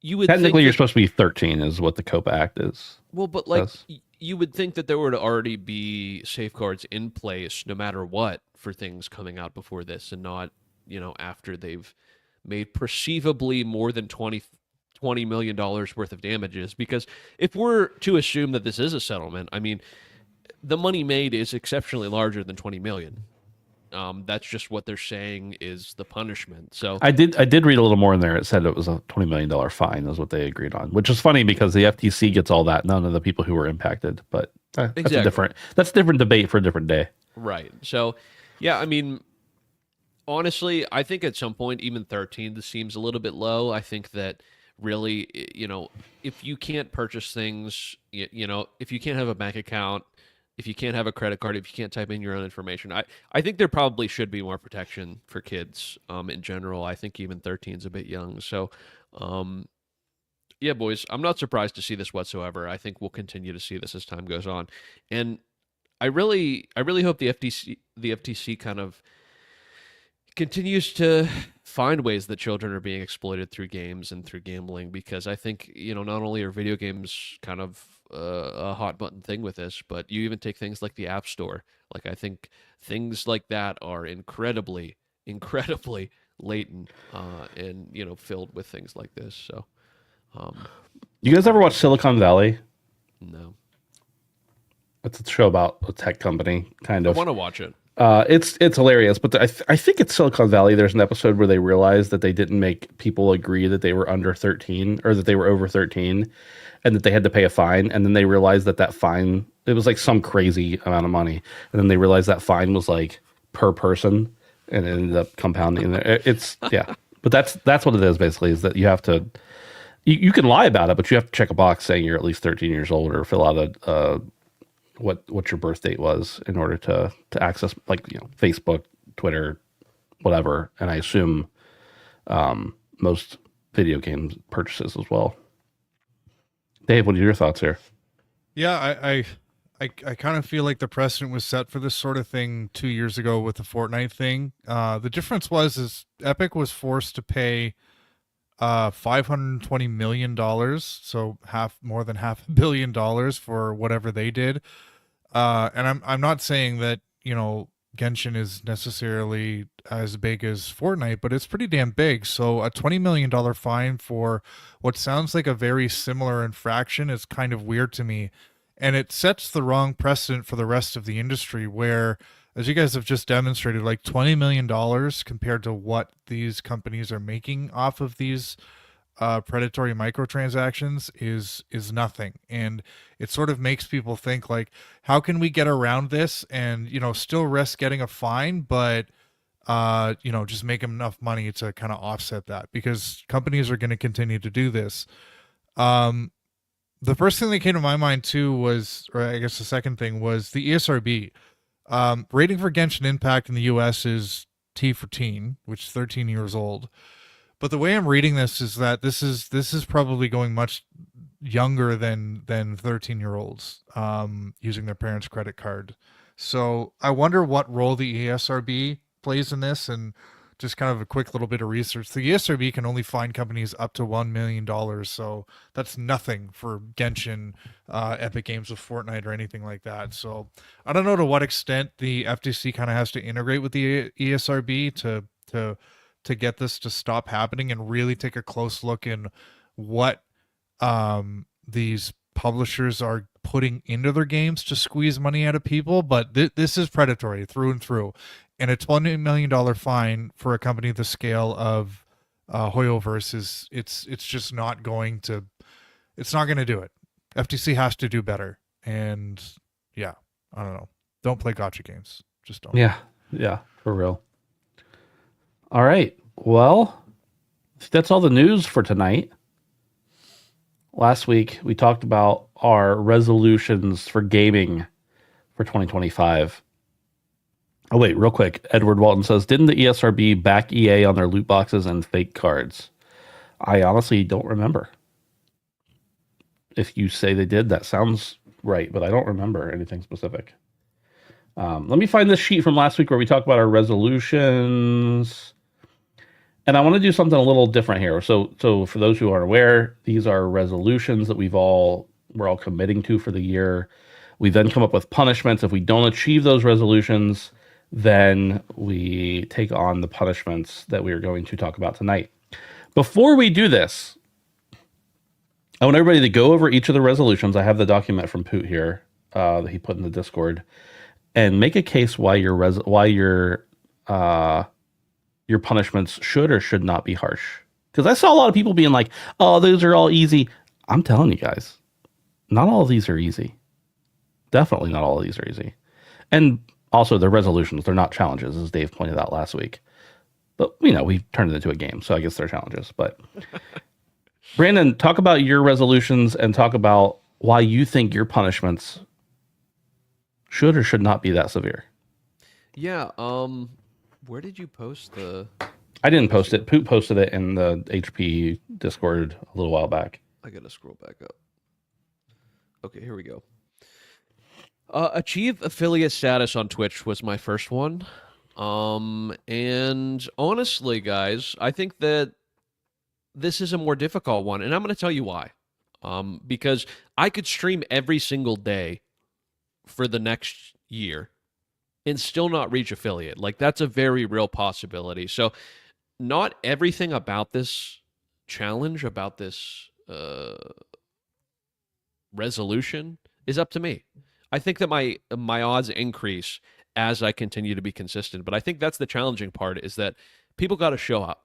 you would technically you're supposed to be 13 is what the COPA Act is. Well, but like you would think that there would already be safeguards in place no matter what for things coming out before this and not, after they've made perceivably more than $20 million worth of damages. Because if we're to assume that this is a settlement, I mean, the money made is exceptionally larger than 20 million. That's just what they're saying is the punishment. So I did read a little more in there. It said it was a $20 million fine is what they agreed on, which is funny because the FTC gets all that, none of the people who were impacted. But that's a different debate for a different day. Right. So, yeah, I mean, honestly, I think at some point, even 13, this seems a little bit low. I think that really, if you can't purchase things, if you can't have a bank account, if you can't have a credit card, if you can't type in your own information, I think there probably should be more protection for kids in general. I think even 13 is a bit young. So, um, yeah, boys, I'm not surprised to see this whatsoever. I think we'll continue to see this as time goes on. And I really hope the FTC kind of continues to find ways that children are being exploited through games and through gambling, because I think, not only are video games kind of a hot button thing with this, but you even take things like the App Store. Like, I think things like that are incredibly, incredibly latent, and filled with things like this. So, um, You guys ever watch Silicon Valley? no, It's a show about a tech company, kind I of. want to watch it. It's hilarious, but I think it's Silicon Valley. There's an episode where they realized that they didn't make people agree that they were under 13 or that they were over 13, and that they had to pay a fine. And then they realized that fine, it was like some crazy amount of money. And then they realized that fine was like per person, and it ended up compounding. It's yeah, but that's what it is basically. Is that you have to you can lie about it, but you have to check a box saying you're at least 13 years old, or fill out a what your birth date was in order to access, like, Facebook, Twitter, whatever. And I assume most video game purchases as well. Dave, what are your thoughts here? Yeah, I kind of feel like the precedent was set for this sort of thing 2 years ago with the Fortnite thing. The difference is Epic was forced to pay $520 million, so more than $500 million for whatever they did. And I'm not saying that, Genshin is necessarily as big as Fortnite, but it's pretty damn big. So a $20 million fine for what sounds like a very similar infraction is kind of weird to me. And it sets the wrong precedent for the rest of the industry, where, as you guys have just demonstrated, like $20 million compared to what these companies are making off of these predatory microtransactions is nothing. And it sort of makes people think, like, how can we get around this and still risk getting a fine, but just make them enough money to kind of offset that, because companies are going to continue to do this. The first thing that came to my mind too was, or I guess the second thing was, the ESRB rating for Genshin Impact in the US is T for teen, which is 13 years old. But the way I'm reading this is that this is probably going much younger than 13-year-olds using their parents' credit card. So I wonder what role the ESRB plays in this. And just kind of a quick little bit of research, the ESRB can only fine companies up to $1 million. So that's nothing for Genshin, Epic Games with Fortnite, or anything like that. So I don't know to what extent the FTC kind of has to integrate with the ESRB to get this to stop happening, and really take a close look in what these publishers are putting into their games to squeeze money out of people. But this is predatory through and through. And a $20 million fine for a company the scale of Hoyoverse it's just not going to, it's not going to do it. FTC has to do better. And yeah, I don't know. Don't play gotcha games. Just don't. Yeah, for real. All right. Well, that's all the news for tonight. Last week, we talked about our resolutions for gaming for 2025. Oh, wait, real quick. Edward Walton says, didn't the ESRB back EA on their loot boxes and fake cards? I honestly don't remember. If you say they did, that sounds right, but I don't remember anything specific. Let me find this sheet from last week where we talked about our resolutions. And I want to do something a little different here. So for those who aren't aware, these are resolutions that we're all committing to for the year. We then come up with punishments. If we don't achieve those resolutions, then we take on the punishments that we are going to talk about tonight. Before we do this, I want everybody to go over each of the resolutions. I have the document from Poot here that he put in the Discord, and make a case why your punishments should or should not be harsh. Because I saw a lot of people being like, "Oh, those are all easy." I'm telling you guys, not all of these are easy. Definitely not all of these are easy. And also, they're resolutions. They're not challenges, as Dave pointed out last week. But we've turned it into a game, so I guess there are challenges. But Brandon, talk about your resolutions and talk about why you think your punishments should or should not be that severe. Yeah. Where did you post the? I didn't post it. Poot posted it in the HP Discord a little while back. I gotta scroll back up. Okay, here we go. Achieve affiliate status on Twitch was my first one. And honestly, guys, I think that this is a more difficult one, and I'm going to tell you why. Because I could stream every single day for the next year and still not reach affiliate. Like, that's a very real possibility. So, not everything about this challenge, about this resolution, is up to me. I think that my odds increase as I continue to be consistent. But I think that's the challenging part, is that people got to show up.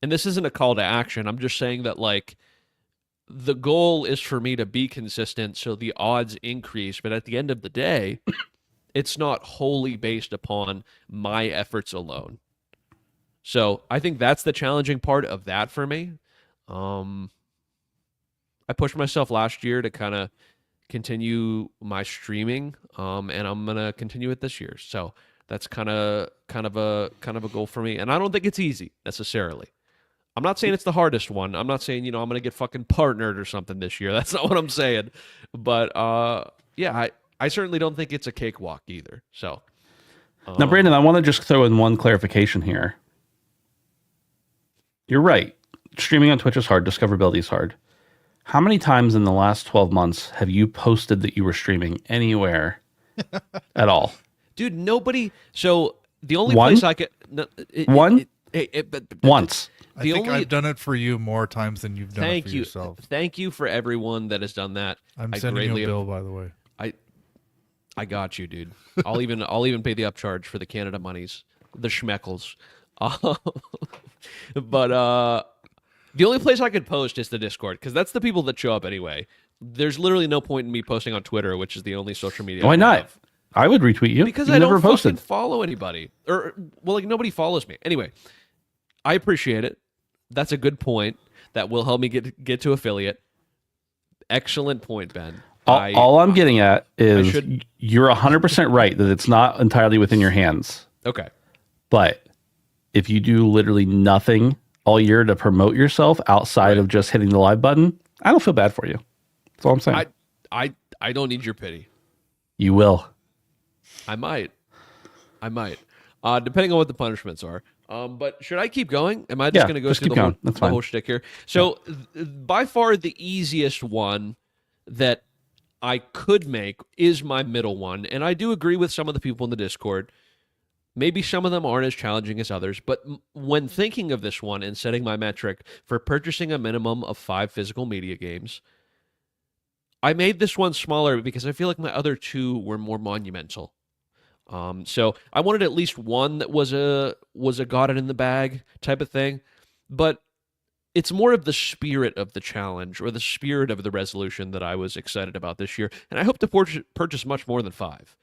And this isn't a call to action. I'm just saying that, like, the goal is for me to be consistent so the odds increase. But at the end of the day, it's not wholly based upon my efforts alone. So I think that's the challenging part of that for me. I pushed myself last year to kind of continue my streaming, and I'm gonna continue it this year. So that's kind of a goal for me. And I don't think it's easy necessarily. I'm not saying it's the hardest one. I'm not saying, I'm gonna get fucking partnered or something this year. That's not what I'm saying. But yeah, I certainly don't think it's a cakewalk either. So now, Brandon, I want to just throw in one clarification here. You're right. Streaming on Twitch is hard. Discoverability is hard. How many times in the last 12 months have you posted that you were streaming anywhere at all? Dude, nobody. So the only One? place I could. No, Once. I think I've done it for you more times than you've done it for yourself. Thank you for everyone that has done that. I'm sending you a bill, by the way. I got you, dude. I'll even pay the upcharge for the Canada monies, the schmeckles. But the only place I could post is the Discord, because that's the people that show up anyway. There's literally no point in me posting on Twitter, which is the only social media. Why I not? have. I would retweet you. Because you I never don't posted. fucking follow anybody. Nobody follows me. Anyway, I appreciate it. That's a good point. That will help me get to affiliate. Excellent point, Ben. All I'm getting at is you're 100% right that it's not entirely within your hands. Okay. But if you do literally nothing all year to promote yourself outside of just hitting the live button, I don't feel bad for you. That's all I'm saying. I don't need your pity. You will. I might. Depending on what the punishments are. But should I keep going? Am I just going to go through the whole shtick here? So by far the easiest one that I could make is my middle one. And I do agree with some of the people in the Discord. Maybe some of them aren't as challenging as others. But when thinking of this one and setting my metric for purchasing a minimum of 5 physical media games, I made this one smaller because I feel like my other two were more monumental. So I wanted at least one that was a got it in the bag type of thing, but it's more of the spirit of the challenge or the spirit of the resolution that I was excited about this year, and I hope to purchase much more than 5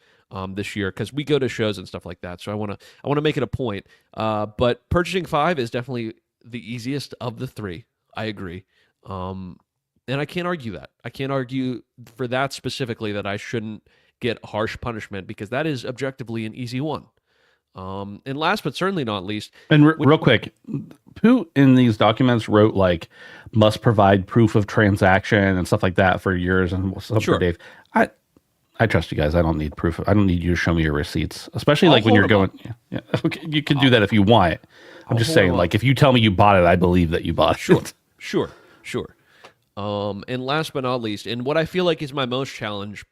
this year, because we go to shows and stuff like that. So I want to make it a point. But purchasing 5 is definitely the easiest of the 3. I agree. And I can't argue that. I can't argue for that specifically that I shouldn't get harsh punishment, because that is objectively an easy one. And last but certainly not least, and real quick, who in these documents wrote like must provide proof of transaction and stuff like that for yours and stuff for Dave? I trust you guys. I don't need proof. I don't need you to show me your receipts, especially like when you're going. Yeah, okay, you can do that if you want. I'm just saying, like, if you tell me you bought it, I believe that you bought it. Sure. And last but not least, and what I feel like is my most challenge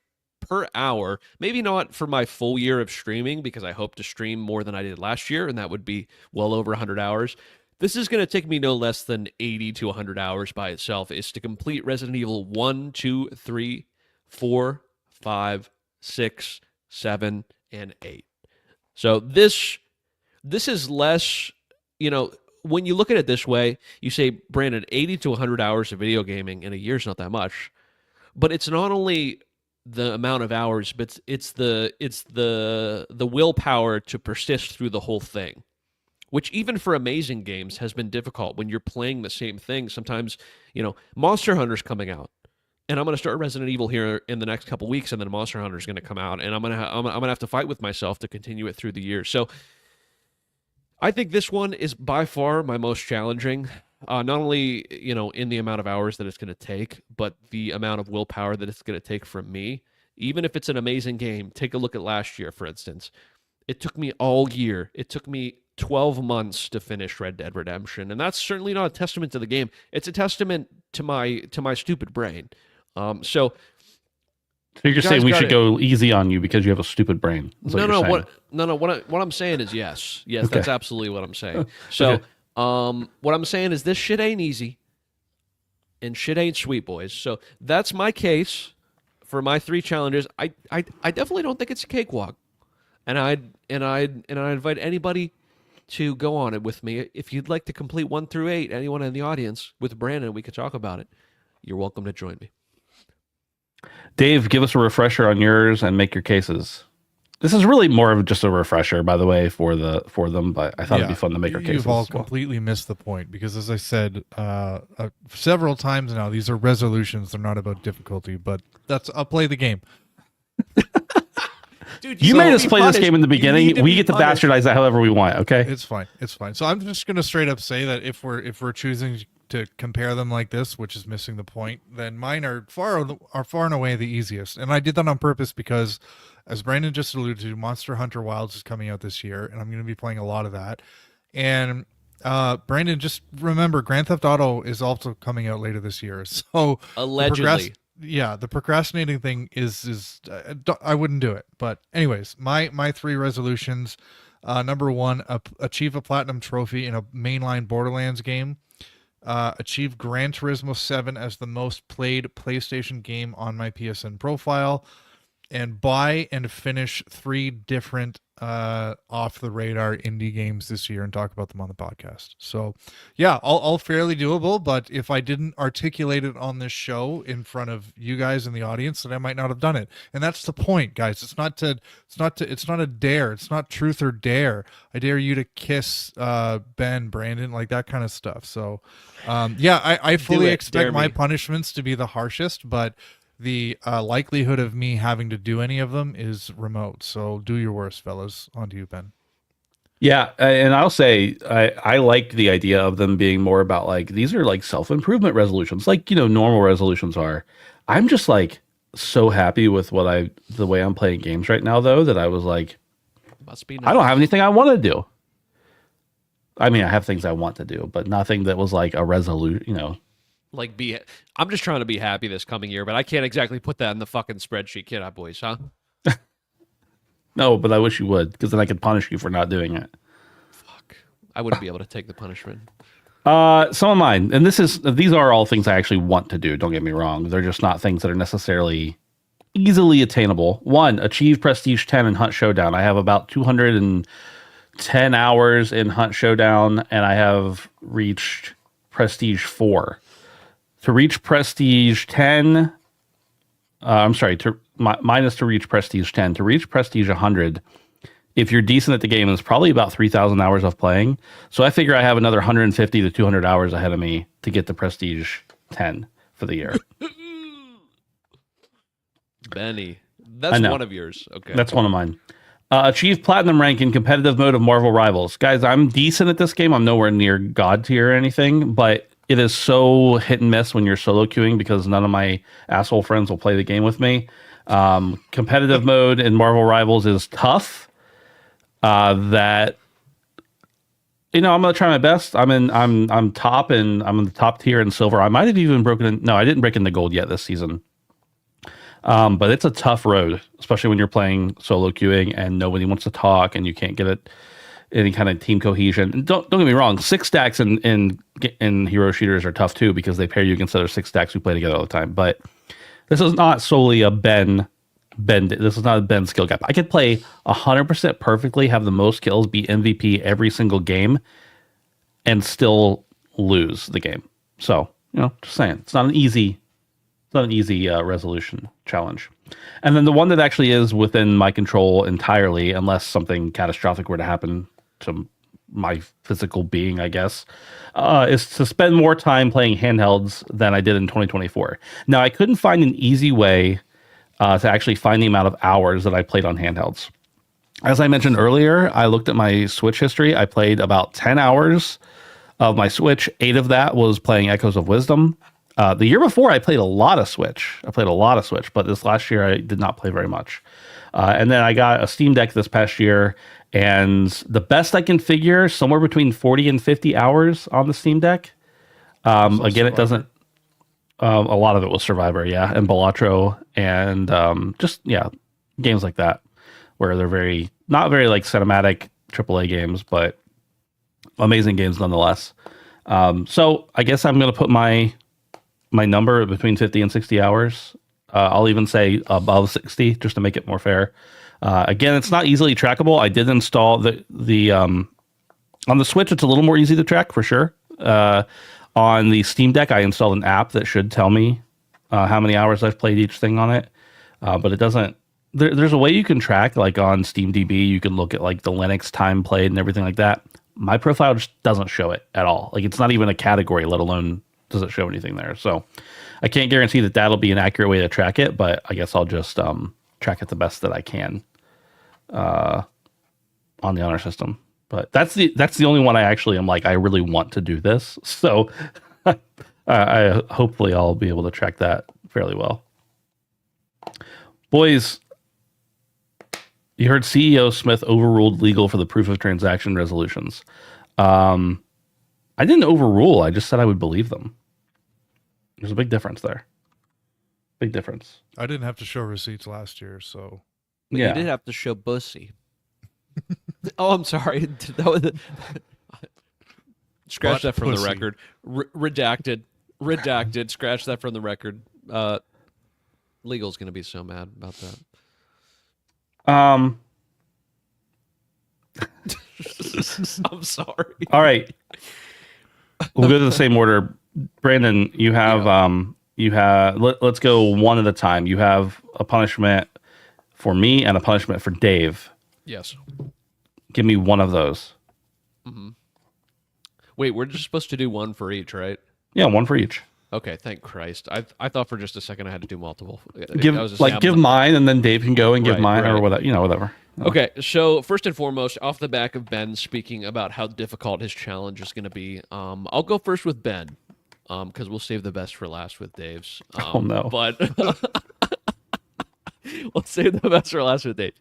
per hour, maybe not for my full year of streaming, because I hope to stream more than I did last year, and that would be well over 100 hours. This is going to take me no less than 80 to 100 hours by itself, is to complete Resident Evil 1, 2, 3, 4, 5, 6, 7, and 8. So this is less, when you look at it this way, you say, Brandon, 80 to 100 hours of video gaming in a year is not that much. But it's not only the amount of hours, but it's the willpower to persist through the whole thing, which even for amazing games has been difficult when you're playing the same thing. Sometimes, Monster Hunter's coming out, and I'm going to start Resident Evil here in the next couple weeks, and then Monster Hunter's going to come out, and I'm gonna have to fight with myself to continue it through the year. So I think this one is by far my most challenging. Not only in the amount of hours that it's going to take, but the amount of willpower that it's going to take from me. Even if it's an amazing game, take a look at last year, for instance. It took me all year. It took me 12 months to finish Red Dead Redemption, and that's certainly not a testament to the game. It's a testament to my stupid brain. So you're just saying we should go easy on you because you have a stupid brain. No. What I'm saying is yes. Okay. That's absolutely what I'm saying. So, okay. What I'm saying is this shit ain't easy, and shit ain't sweet, boys. So that's my case for my 3 challenges. I definitely don't think it's a cakewalk, and I invite anybody to go on it with me. If you'd like to complete 1 through 8, anyone in the audience with Brandon, we could talk about it. You're welcome to join me. Dave, give us a refresher on yours and make your cases. This is really more of just a refresher, by the way, for them, but I thought it'd be fun to make our cases. You've all completely missed the point because, as I said several times now, these are resolutions. They're not about difficulty, but I'll play the game. Dude, you made us play this game in the beginning. We get to bastardize that however we want. Okay, it's fine. So I'm just gonna straight up say that if we're choosing to compare them like this, which is missing the point, then mine are far and away the easiest. And I did that on purpose because, as Brandon just alluded to, Monster Hunter Wilds is coming out this year, and I'm going to be playing a lot of that. And Brandon, just remember, Grand Theft Auto is also coming out later this year. So allegedly, the procrastinating thing is I wouldn't do it. But anyways, my 3 resolutions: number 1, achieve a platinum trophy in a mainline Borderlands game. Achieve Gran Turismo 7 as the most played PlayStation game on my PSN profile, and buy and finish 3 different off the radar indie games this year and talk about them on the podcast. So yeah, all fairly doable, but if I didn't articulate it on this show in front of you guys in the audience, then I might not have done it. And that's the point, guys. It's not a dare. It's not truth or dare. I dare you to kiss Ben, Brandon, like that kind of stuff. So I fully expect my punishments to be the harshest, but the likelihood of me having to do any of them is remote. So do your worst, fellas. On to you, Ben. Yeah, and I'll say I like the idea of them being more about like these are like self-improvement resolutions, like normal resolutions are. I'm just like so happy with the way I'm playing games right now, though, that I was like, must be nice. I don't have anything I want to do. I mean, I have things I want to do, but nothing that was like a resolution, I'm just trying to be happy this coming year, but I can't exactly put that in the fucking spreadsheet, kid, boys, huh? No, but I wish you would, because then I could punish you for not doing it. Fuck, I wouldn't be able to take the punishment. Some of mine, and these are all things I actually want to do. Don't get me wrong; they're just not things that are necessarily easily attainable. 1, achieve Prestige 10 in Hunt Showdown. I have about 210 hours in Hunt Showdown, and I have reached Prestige 4. To reach Prestige 10, mine is to reach Prestige 10. To reach Prestige 100, if you're decent at the game, it's probably about 3,000 hours of playing. So I figure I have another 150 to 200 hours ahead of me to get to Prestige 10 for the year. Benny, that's one of yours. Okay, that's one of mine. Achieve Platinum rank in competitive mode of Marvel Rivals. Guys, I'm decent at this game. I'm nowhere near God tier or anything, but it is so hit and miss when you're solo queuing because none of my asshole friends will play the game with me. Competitive mode in Marvel Rivals is tough. I'm gonna try my best. I'm top, and I'm in the top tier in silver. I might have even I didn't break into gold yet this season. But it's a tough road, especially when you're playing solo queuing and nobody wants to talk and you can't get any kind of team cohesion. And don't get me wrong, 6 stacks in hero shooters are tough too because they pair you against other 6 stacks who play together all the time. But this is not solely a Ben. This is not a Ben skill gap. I could play 100% perfectly, have the most kills, be MVP every single game, and still lose the game. So just saying, it's not an easy resolution challenge. And then the one that actually is within my control entirely, unless something catastrophic were to happen to my physical being, I guess, is to spend more time playing handhelds than I did in 2024. Now, I couldn't find an easy way to actually find the amount of hours that I played on handhelds. As I mentioned earlier, I looked at my Switch history. I played about 10 hours of my Switch. 8 of that was playing Echoes of Wisdom. The year before, I played a lot of Switch. But this last year, I did not play very much. And then I got a Steam Deck this past year, and the best I can figure, somewhere between 40 and 50 hours on the Steam Deck. Again, Survivor. it doesn't. A lot of it was Survivor, yeah, and Balatro, and games like that, where they're not very like cinematic AAA games, but amazing games nonetheless. So I guess I'm going to put my number between 50 and 60 hours. I'll even say above 60 just to make it more fair. Again, it's not easily trackable. I did install the on the Switch. It's a little more easy to track for sure. On the Steam Deck, I installed an app that should tell me how many hours I've played each thing on it, but it doesn't. There's a way you can track, like on SteamDB, you can look at like the Linux time played and everything like that. My profile just doesn't show it at all. Like it's not even a category, let alone does it show anything there. So I can't guarantee that that'll be an accurate way to track it, but I guess I'll just track it the best that I can on the Honor System. But that's the only one I actually am like, I really want to do this. So I hopefully I'll be able to track that fairly well. Boys, you heard CEO Smith overruled legal for the proof of transaction resolutions. I didn't overrule. I just said I would believe them. There's a big difference there. Big difference. I didn't have to show receipts last year, so But Yeah. you did have to show bussy. Oh, I'm sorry. That was scratch Butt that from pussy. the record. Redacted. Scratch that from the record. Legal's gonna be so mad about that. I'm sorry. All right. We'll go to the same order. Brandon, you have let's go one at a time. You have a punishment for me and a punishment for Dave. Yes. Give me one of those. Wait, we're just supposed to do one for each, right? Yeah, one for each. Okay, thank Christ. I thought for just a second I had to do multiple. Give I was just give mine, and then Dave can go and give Right, mine or right. whatever. Whatever. Okay, so first and foremost, off the back of Ben speaking about how difficult his challenge is going to be, I'll go first with Ben, because we'll save the best for last with Dave's. Oh, no. But we'll save the best for last with Dave.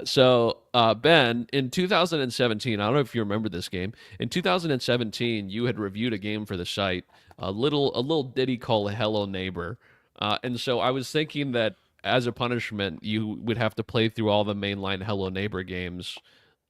So Ben, in 2017, I don't know if you remember this game. In 2017, you had reviewed a game for the site, a little ditty called Hello Neighbor, and so I was thinking that as a punishment, you would have to play through all the mainline Hello Neighbor games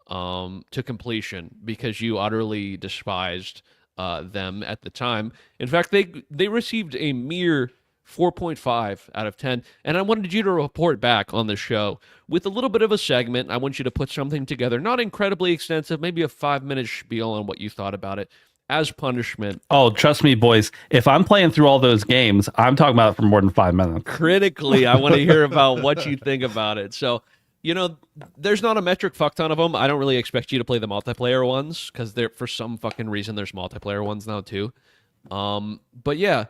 to completion because you utterly despised them at the time. In fact, they received a mere 4.5 out of 10, and I wanted you to report back on the show with a little bit of a segment. I want you to put something together, not incredibly extensive, maybe a 5-minute spiel on what you thought about it as punishment. Oh, trust me, boys. If I'm playing through all those games, I'm talking about it for more than 5 minutes. Critically, I want to hear about what you think about it. So, there's not a metric fuck ton of them. I don't really expect you to play the multiplayer ones because for some fucking reason there's multiplayer ones now too. But yeah,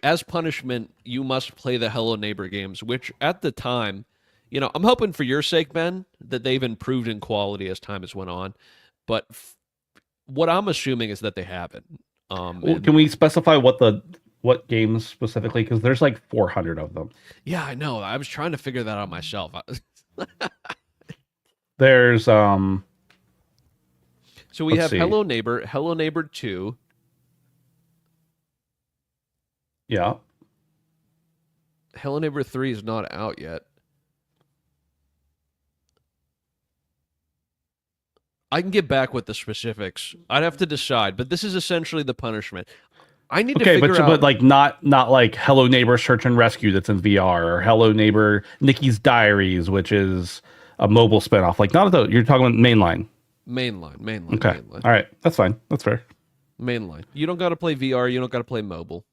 as punishment, you must play the Hello Neighbor games, which at the time, I'm hoping for your sake, Ben, that they've improved in quality as time has went on. But what I'm assuming is that they haven't. Can we specify what games specifically? Because there's like 400 of them. Yeah, I know. I was trying to figure that out myself. There's So we Let's have see. Hello Neighbor 2. yeah. Hello Neighbor 3 is not out yet. I can get back with the specifics. I'd have to decide, but this is essentially the punishment. I need to Okay, figure out. but like not like Hello Neighbor Search and Rescue that's in VR or Hello Neighbor Nikki's Diaries, which is a mobile spinoff. Like not those. You're talking about mainline. Mainline. Okay. All right. That's fine. That's fair. Mainline. You don't got to play VR. You don't got to play mobile.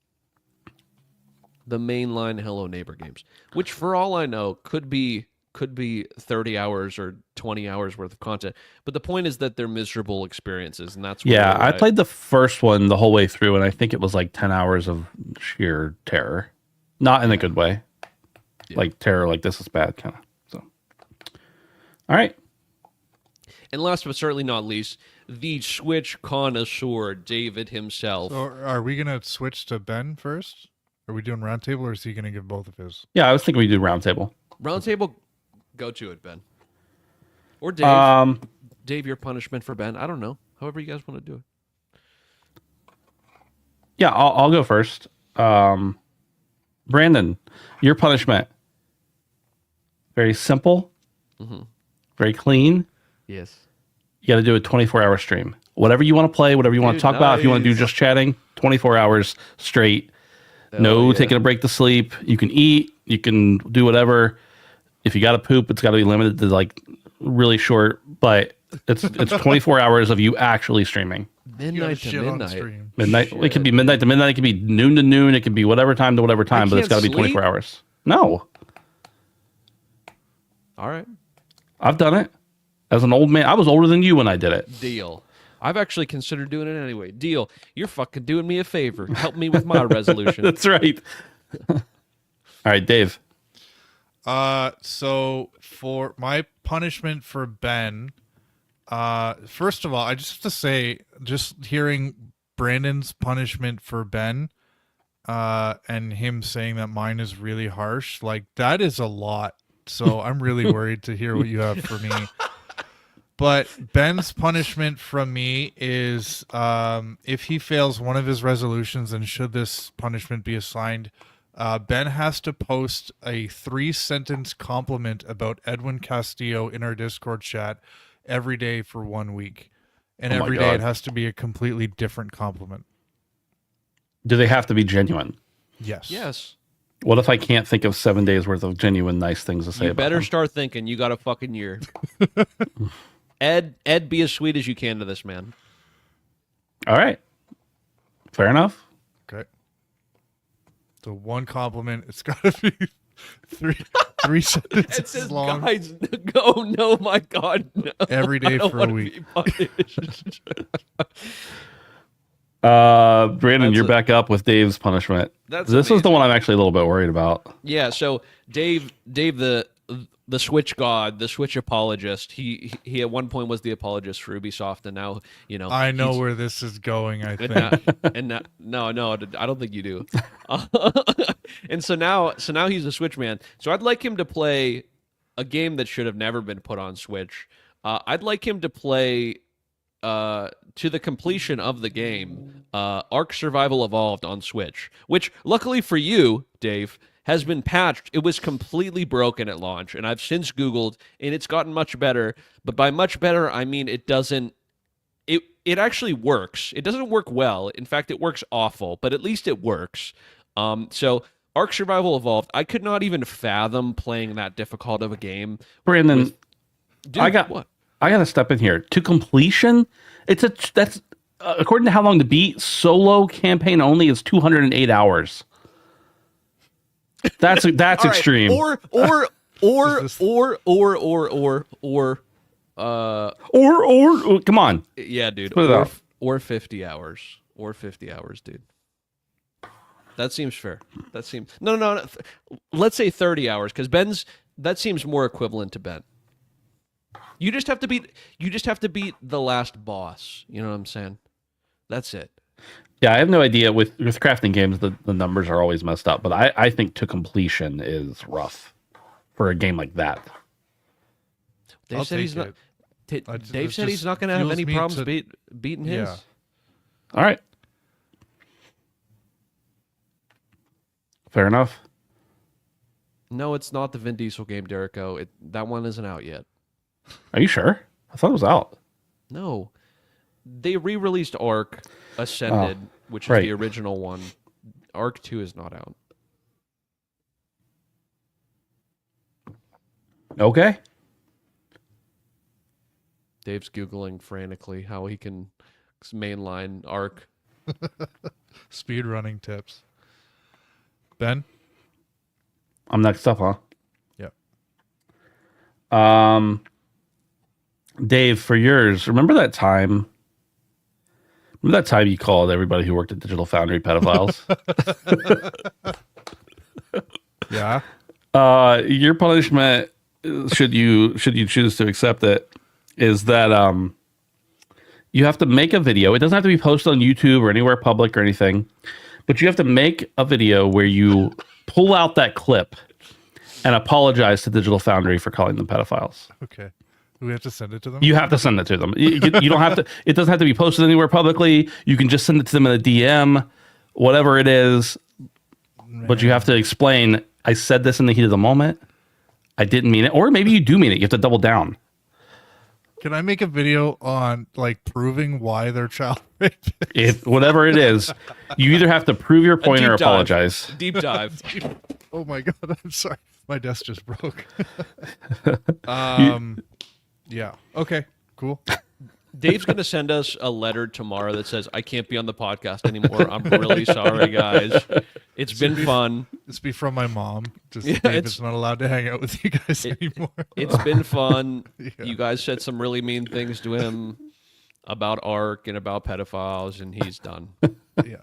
The mainline Hello Neighbor games, which for all I know could be could be 30 hours or 20 hours worth of content. But the point is that they're miserable experiences, and that's Yeah, really I what played the first one the whole way through, and I think it was like 10 hours of sheer terror. Not in a good way. Yeah. Like terror, like this is bad kind of. So, all right. And last but certainly not least, the Switch connoisseur, David himself. So are we gonna switch to Ben first? Are we doing roundtable, or is he gonna give both of his? Yeah, I was thinking we do roundtable. Roundtable, go to it, Ben. Or Dave. Dave, your punishment for Ben. I don't know. However you guys want to do it. Yeah, I'll go first. Brandon, your punishment. Very simple. Very clean. Yes. You got to do a 24-hour stream. Whatever you want to play, whatever you want to talk about. If you want to do just chatting, 24 hours straight. No taking a break to sleep. You can eat. You can do whatever. If you got to poop, it's got to be limited to like really short. But it's 24 hours of you actually streaming. Midnight to midnight. Midnight. Shit. It could be midnight to midnight. It could be noon to noon. It could be whatever time to whatever time. But it's got to be 24 hours. No, All right. I've done it as an old man. I was older than you when I did it. Deal. I've actually considered doing it anyway. Deal. You're fucking doing me a favor. Help me with my resolution. That's right. All right, Dave. So for my punishment for Ben, first of all, I just have to say, just hearing Brandon's punishment for Ben, and him saying that mine is really harsh, like that is a lot. So I'm really worried to hear what you have for me. But Ben's punishment from me is, if he fails one of his resolutions, and should this punishment be assigned, Ben has to post a 3-sentence compliment about Edwin Castillo in our Discord chat every day for 1 week. And every day it has to be a completely different compliment. Do they have to be genuine? Yes. Yes. What if I can't think of 7 days worth of genuine nice things to say You about better them? start thinking. You got a fucking year. Ed, be as sweet as you can to this man. All right. Fair enough. Okay. So one compliment, it's got to be three It sentences says, long. guys, go, no, my God, no. Every day I don't for a wanna week. be punished. Brandon, That's you're back up with Dave's punishment. That's This is the amazing. one I'm actually a little bit worried about. Yeah, so Dave the Switch god, the Switch apologist, he at one point was the apologist for Ubisoft, and now, you know, I know he's- where this is going, I think. no, I don't think you do. And so now he's a Switch man. So I'd like him to play a game that should have never been put on Switch. I'd like him to play to the completion of the game, Ark Survival Evolved on Switch, which luckily for you, Dave, has been patched. It was completely broken at launch, and I've since Googled, and it's gotten much better. But by much better, I mean it doesn't. It actually works. It doesn't work well. In fact, it works awful, but at least it works. So Ark Survival Evolved, I could not even fathom playing that difficult of a game. Brandon, Dude, I got to step in here. To completion, that's according to how long to beat, solo campaign only is 208 hours. That's All right, extreme. Or Come on. yeah, dude. Put it out. Or 50 hours. Or 50 hours, dude. That seems fair. That seems no. Let's say 30 hours, because that seems more equivalent to Ben. You just have to beat the last boss. You know what I'm saying? That's it. Yeah, I have no idea. With crafting games, the numbers are always messed up, but I think to completion is rough for a game like that. Dave I'll said he's take not. it. Dave It said he's just not going to have fuels any me problems to- beating his. Yeah. All right. Fair enough. No, it's not the Vin Diesel game, Derico. That one isn't out yet. Are you sure? I thought it was out. No. They re-released Ark Ascended, which is right. the original one. Ark 2 is not out. Okay. Dave's Googling frantically how he can mainline Ark. Speed running tips. Ben? I'm next up, huh? Yep. Dave, for yours, remember that time? Remember that time you called everybody who worked at Digital Foundry pedophiles? Yeah. Your punishment, should you choose to accept it, is that you have to make a video. It doesn't have to be posted on YouTube or anywhere public or anything, but you have to make a video where you pull out that clip and apologize to Digital Foundry for calling them pedophiles. Okay. Do we have to send it to them? You have to send it to them. You don't have to. It doesn't have to be posted anywhere publicly. You can just send it to them in a DM, whatever it is. But you have to explain, I said this in the heat of the moment. I didn't mean it. Or maybe you do mean it. You have to double down. Can I make a video on like proving why they're child rapists? Whatever it is, you either have to prove your point or apologize. Deep dive. Oh my god, I'm sorry. My desk just broke. Yeah. Okay. Cool. Dave's going to send us a letter tomorrow that says, I can't be on the podcast anymore. I'm really sorry, guys. It's been fun. This be from my mom. Just Yeah, David's not allowed to hang out with you guys anymore. It's been fun. Yeah. You guys said some really mean things to him about ARC and about pedophiles, and he's done. Yeah.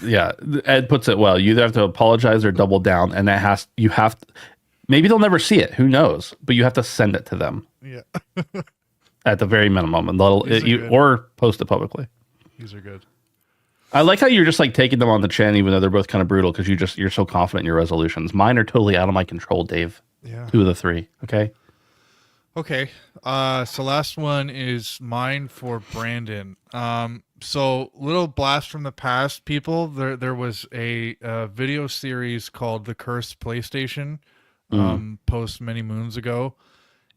Yeah. Ed puts it well. You either have to apologize or double down, and you have to, maybe they'll never see it. Who knows? But you have to send it to them. Yeah. At the very minimum, and or post it publicly. These are good. I like how you're just like taking them on the chin, even though they're both kind of brutal, because you're so confident in your resolutions. Mine are totally out of my control, Dave. Yeah. 2 of the 3. Okay. Okay. So last one is mine for Brandon. So little blast from the past, people. There was a video series called The Cursed PlayStation, post many moons ago.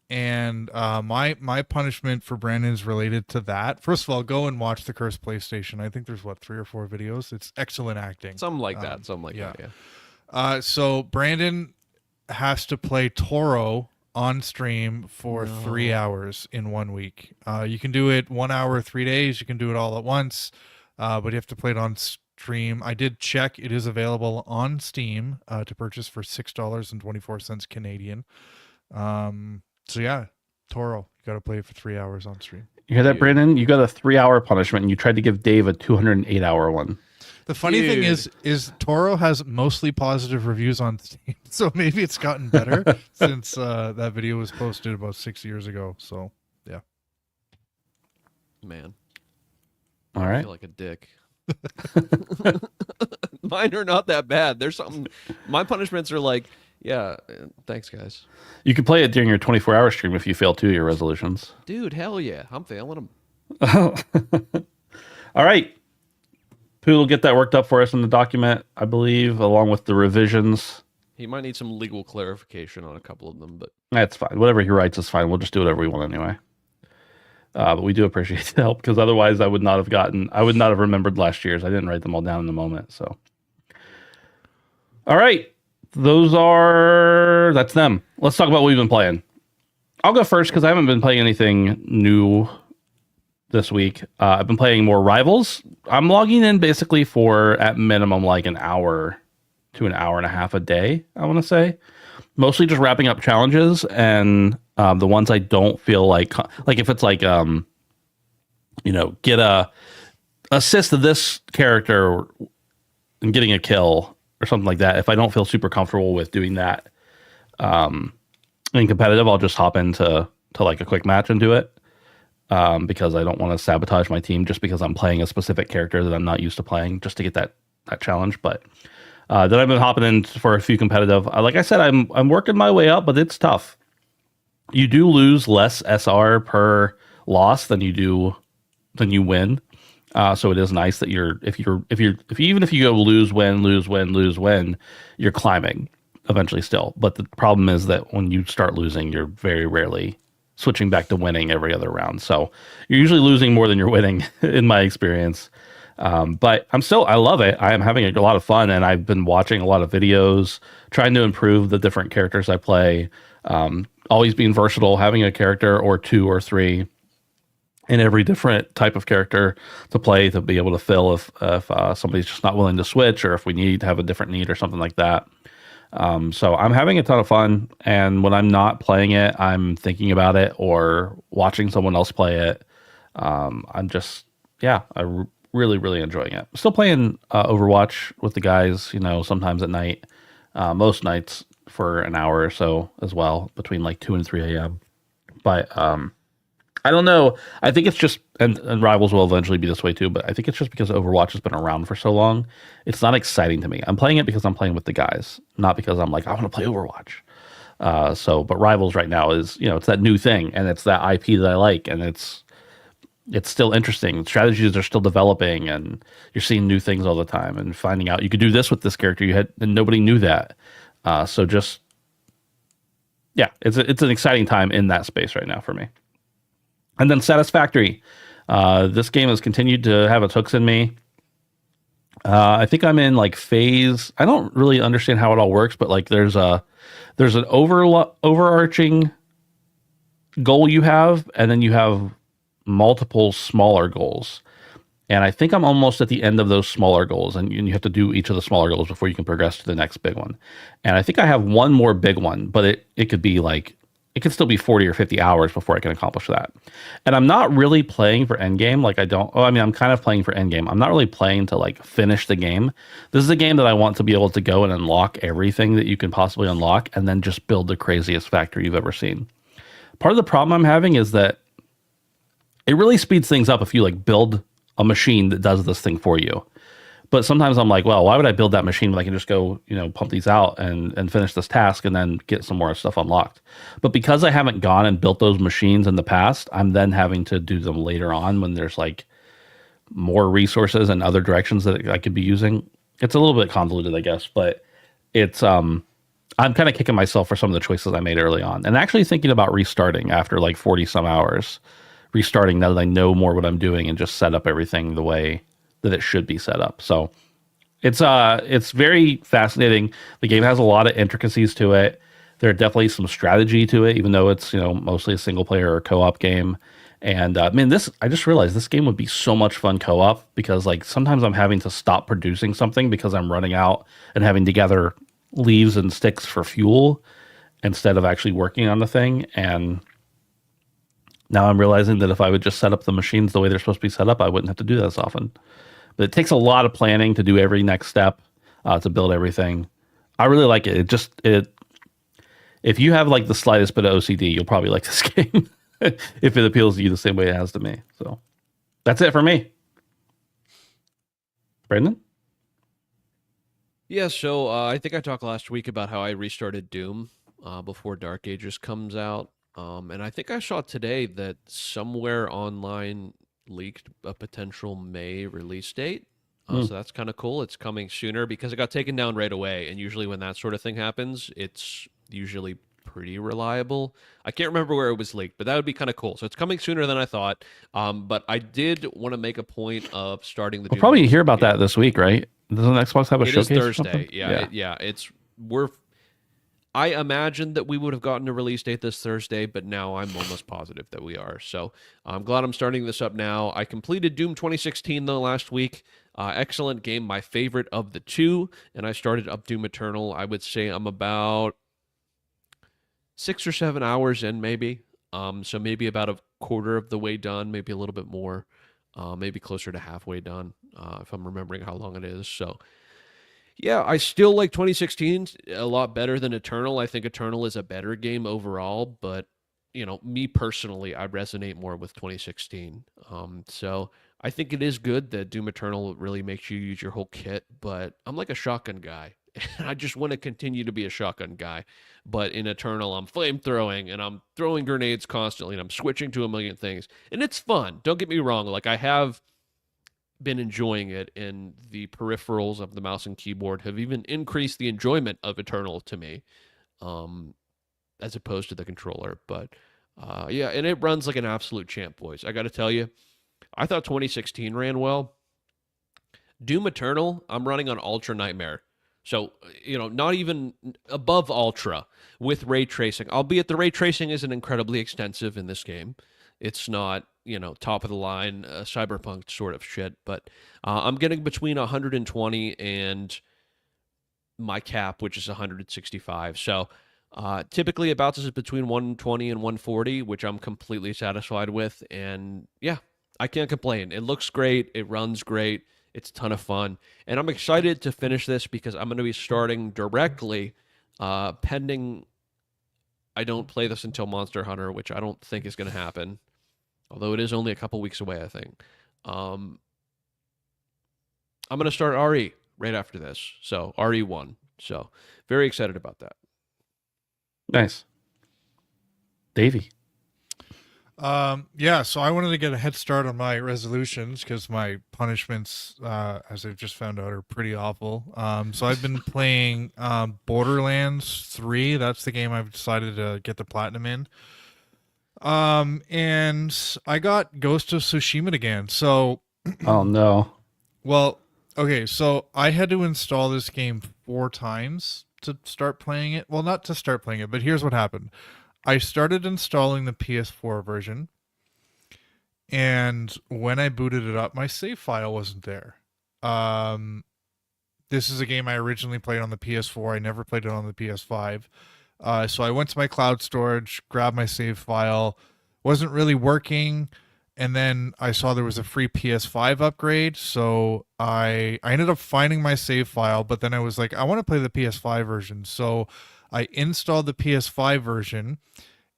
And my punishment for Brandon is related to that. First of all, go and watch The Cursed PlayStation. I think there's 3 or 4 videos. It's excellent acting. Something like that. Yeah. So Brandon has to play Toro on stream for 3 hours in 1 week. You can do it 1 hour, 3 days. You can do it all at once, but you have to play it on stream. I did check; it is available on Steam to purchase for $6.24 Canadian. So yeah, Toro, you got to play it for 3 hours on stream. You hear that, Brandon? You got a 3-hour punishment, and you tried to give Dave a 208-hour one. The funny thing is Toro has mostly positive reviews on Steam, so maybe it's gotten better since that video was posted about 6 years ago. So yeah, Man. All I right. feel like a dick. Mine are not that bad. There's something. My punishments are like, yeah, thanks, guys. You can play it during your 24-hour stream if you fail 2 of your resolutions. Dude, hell yeah. I'm failing them. All right. Pooh will get that worked up for us in the document, I believe, along with the revisions. He might need some legal clarification on a couple of them, but That's fine. Whatever he writes is fine. We'll just do whatever we want anyway. But we do appreciate the help, because otherwise I would not have remembered last year's. I didn't write them all down in the moment. So, all right. That's them. Let's talk about what we've been playing. I'll go first because I haven't been playing anything new this week. I've been playing more Rivals. I'm logging in basically for, at minimum, like an hour to an hour and a half a day, I want to say. Mostly just wrapping up challenges, and the ones I don't feel like if it's like, get a assist to this character and getting a kill or something like that. If I don't feel super comfortable with doing that in competitive, I'll just hop into like a quick match and do it. Because I don't want to sabotage my team just because I'm playing a specific character that I'm not used to playing, just to get that challenge. But then I've been hopping in for a few competitive. Like I said, I'm working my way up, but it's tough. You do lose less SR per loss than you win. So it is nice that even if you go lose, win, you're climbing eventually still. But the problem is that when you start losing, you're very rarely switching back to winning every other round. So you're usually losing more than you're winning in my experience. But I love it. I am having a lot of fun, and I've been watching a lot of videos, trying to improve the different characters I play. Always being versatile, having a character or 2 or 3 in every different type of character to play, to be able to fill if somebody's just not willing to switch, or if we need to have a different need or something like that. So I'm having a ton of fun, and when I'm not playing it, I'm thinking about it or watching someone else play it. I'm just, yeah, really, really enjoying it. Still playing Overwatch with the guys, sometimes at night, most nights for an hour or so as well, between like 2 and 3 a.m. But I don't know. I think it's just, and Rivals will eventually be this way too, but I think it's just because Overwatch has been around for so long. It's not exciting to me. I'm playing it because I'm playing with the guys, not because I'm like, I want to play Overwatch. But Rivals right now is, it's that new thing and it's that IP that I like and it's still interesting. Strategies are still developing and you're seeing new things all the time and finding out you could do this with this character and nobody knew that. So just, yeah, it's an exciting time in that space right now for me. And then Satisfactory. This game has continued to have its hooks in me. I think I'm in like phase. I don't really understand how it all works, but like there's an overarching goal you have, and then you have multiple smaller goals. And I think I'm almost at the end of those smaller goals, and you have to do each of the smaller goals before you can progress to the next big one. And I think I have one more big one, but it could be like it could still be 40 or 50 hours before I can accomplish that. And I'm not really playing for endgame. Like I don't. Oh, I mean, I'm kind of playing for endgame. I'm not really playing to like finish the game. This is a game that I want to be able to go and unlock everything that you can possibly unlock, and then just build the craziest factory you've ever seen. Part of the problem I'm having is that it really speeds things up if you like build a machine that does this thing for you. But sometimes I'm like, well, why would I build that machine when I can just go, pump these out and finish this task and then get some more stuff unlocked? But because I haven't gone and built those machines in the past, I'm then having to do them later on when there's like more resources and other directions that I could be using. It's a little bit convoluted, I guess, but it's I'm kind of kicking myself for some of the choices I made early on and actually thinking about restarting after like 40 some hours, restarting now that I know more what I'm doing and just set up everything the way that it should be set up. So it's very fascinating. The game has a lot of intricacies to it. There are definitely some strategy to it, even though it's, mostly a single player or co-op game. And man, I just realized this game would be so much fun co-op because like sometimes I'm having to stop producing something because I'm running out and having to gather leaves and sticks for fuel instead of actually working on the thing. And now I'm realizing that if I would just set up the machines the way they're supposed to be set up, I wouldn't have to do that as often. But it takes a lot of planning to do every next step, to build everything. I really like it. If you have like the slightest bit of OCD, you'll probably like this game if it appeals to you the same way it has to me. So that's it for me. Brandon? Yeah, so I think I talked last week about how I restarted Doom before Dark Ages comes out. And I think I saw today that somewhere online leaked a potential May release date. So that's kind of cool. It's coming sooner because it got taken down right away. And usually when that sort of thing happens, it's usually pretty reliable. I can't remember where it was leaked, but that would be kind of cool. So it's coming sooner than I thought. But I did want to make a point of starting the We'll Doom probably hear release about video. that this week, right? Doesn't Xbox have a It is showcase or Thursday. something? Yeah. I imagined that we would have gotten a release date this Thursday, but now I'm almost positive that we are. So I'm glad I'm starting this up now. I completed Doom 2016 though last week. Excellent game, my favorite of the two, and I started up Doom Eternal. I would say I'm about 6 or 7 hours in, maybe. So maybe about a quarter of the way done, maybe a little bit more, maybe closer to halfway done, if I'm remembering how long it is. So yeah, I still like 2016 a lot better than Eternal. I think Eternal is a better game overall, but me personally, I resonate more with 2016. So I think it is good that Doom Eternal really makes you use your whole kit, but I'm like a shotgun guy. And I just want to continue to be a shotgun guy. But in Eternal, I'm flame throwing and I'm throwing grenades constantly and I'm switching to a million things. And it's fun. Don't get me wrong. Like I have been enjoying it, and the peripherals of the mouse and keyboard have even increased the enjoyment of Eternal to me, as opposed to the controller. But yeah, and it runs like an absolute champ, boys. I got to tell you, I thought 2016 ran well. Doom Eternal, I'm running on Ultra Nightmare. So, not even above Ultra with ray tracing, albeit the ray tracing isn't incredibly extensive in this game. It's not, top of the line, cyberpunk sort of shit, but I'm getting between 120 and my cap, which is 165. So typically, it bounces between 120 and 140, which I'm completely satisfied with. And yeah, I can't complain. It looks great. It runs great. It's a ton of fun. And I'm excited to finish this because I'm going to be starting directly, pending I don't play this until Monster Hunter, which I don't think is going to happen. Although it is only a couple weeks away, I think. I'm going to start RE right after this. So RE1. So very excited about that. Nice. Davey. Yeah, so I wanted to get a head start on my resolutions because my punishments, as I've just found out, are pretty awful. So I've been playing Borderlands 3. That's the game I've decided to get the platinum in. And I got Ghost of Tsushima again. So, Oh no. well, okay, so I had to install this game 4 times to start playing it. Well, not to start playing it, but here's what happened. I started installing the PS4 version, and when I booted it up, my save file wasn't there. Um, this is a game I originally played on the PS4. I never played it on the PS5. So I went to my cloud storage, grabbed my save file, wasn't really working, and then I saw there was a free PS5 upgrade. So I ended up finding my save file, but then I was like, I want to play the PS5 version. So I installed the PS5 version,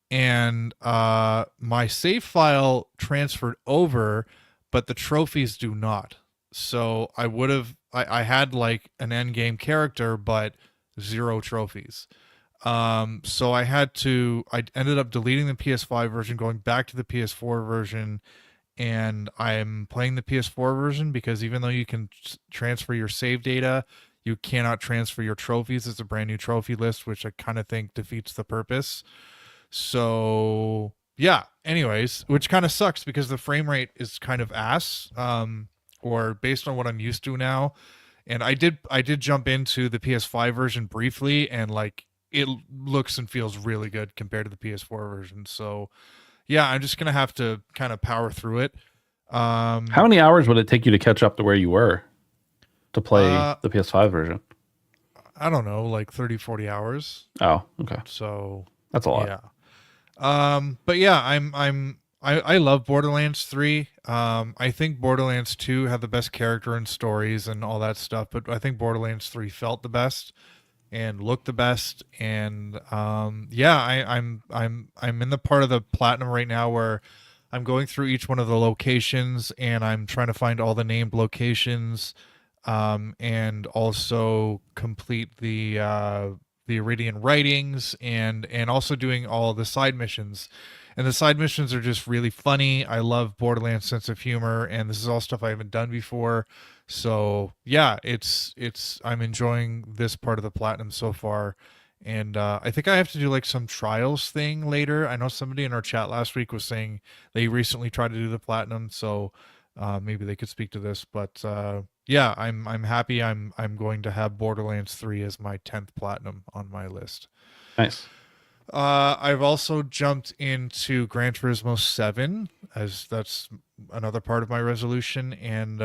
and my save file transferred over, but the trophies do not. So I had like an end game character, but 0 trophies. So I ended up deleting the PS5 version, going back to the PS4 version, and I'm playing the PS4 version because even though you can transfer your save data, you cannot transfer your trophies. It's a brand new trophy list, which I kind of think defeats the purpose. So yeah, anyways, which kind of sucks because the frame rate is kind of ass, or based on what I'm used to now. And I did jump into the PS5 version briefly, and like it looks and feels really good compared to the PS4 version. So yeah, I'm just gonna have to kind of power through it. How many hours would it take you to catch up to where you were to play the PS5 version? I don't know, like 30, 40 hours. Oh, okay. So That's a lot. yeah. But yeah, I love Borderlands 3. I think Borderlands 2 had the best character and stories and all that stuff, but I think Borderlands 3 felt the best and looked the best. And yeah, I'm in the part of the platinum right now where I'm going through each one of the locations and I'm trying to find all the named locations, and also complete the Iridian writings, and also doing all the side missions. And the side missions are just really funny. I love Borderlands' sense of humor, and this is all stuff I haven't done before. So yeah, it's I'm enjoying this part of the platinum so far. And I think I have to do like some trials thing later. I know somebody in our chat last week was saying they recently tried to do the platinum, so maybe they could speak to this. But yeah, I'm happy. I'm going to have Borderlands 3 as my 10th platinum on my list. Nice. I've also jumped into Gran Turismo 7, as that's another part of my resolution. And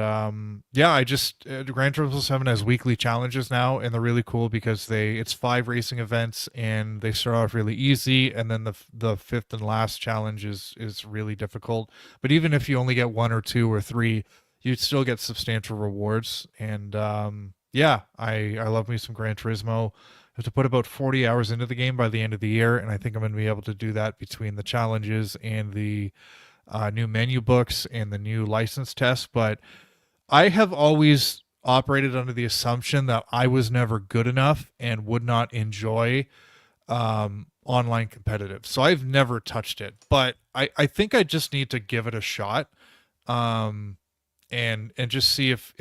yeah, I just Gran Turismo 7 has weekly challenges now, and they're really cool because it's 5 racing events, and they start off really easy, and then the fifth and last challenge is really difficult. But even if you only get 1 or 2 or 3, you'd still get substantial rewards. And yeah, I love me some Gran Turismo. I have to put about 40 hours into the game by the end of the year, and I think I'm going to be able to do that between the challenges and the new menu books and the new license tests. But I have always operated under the assumption that I was never good enough and would not enjoy online competitive. So I've never touched it, but I think I just need to give it a shot, and just see if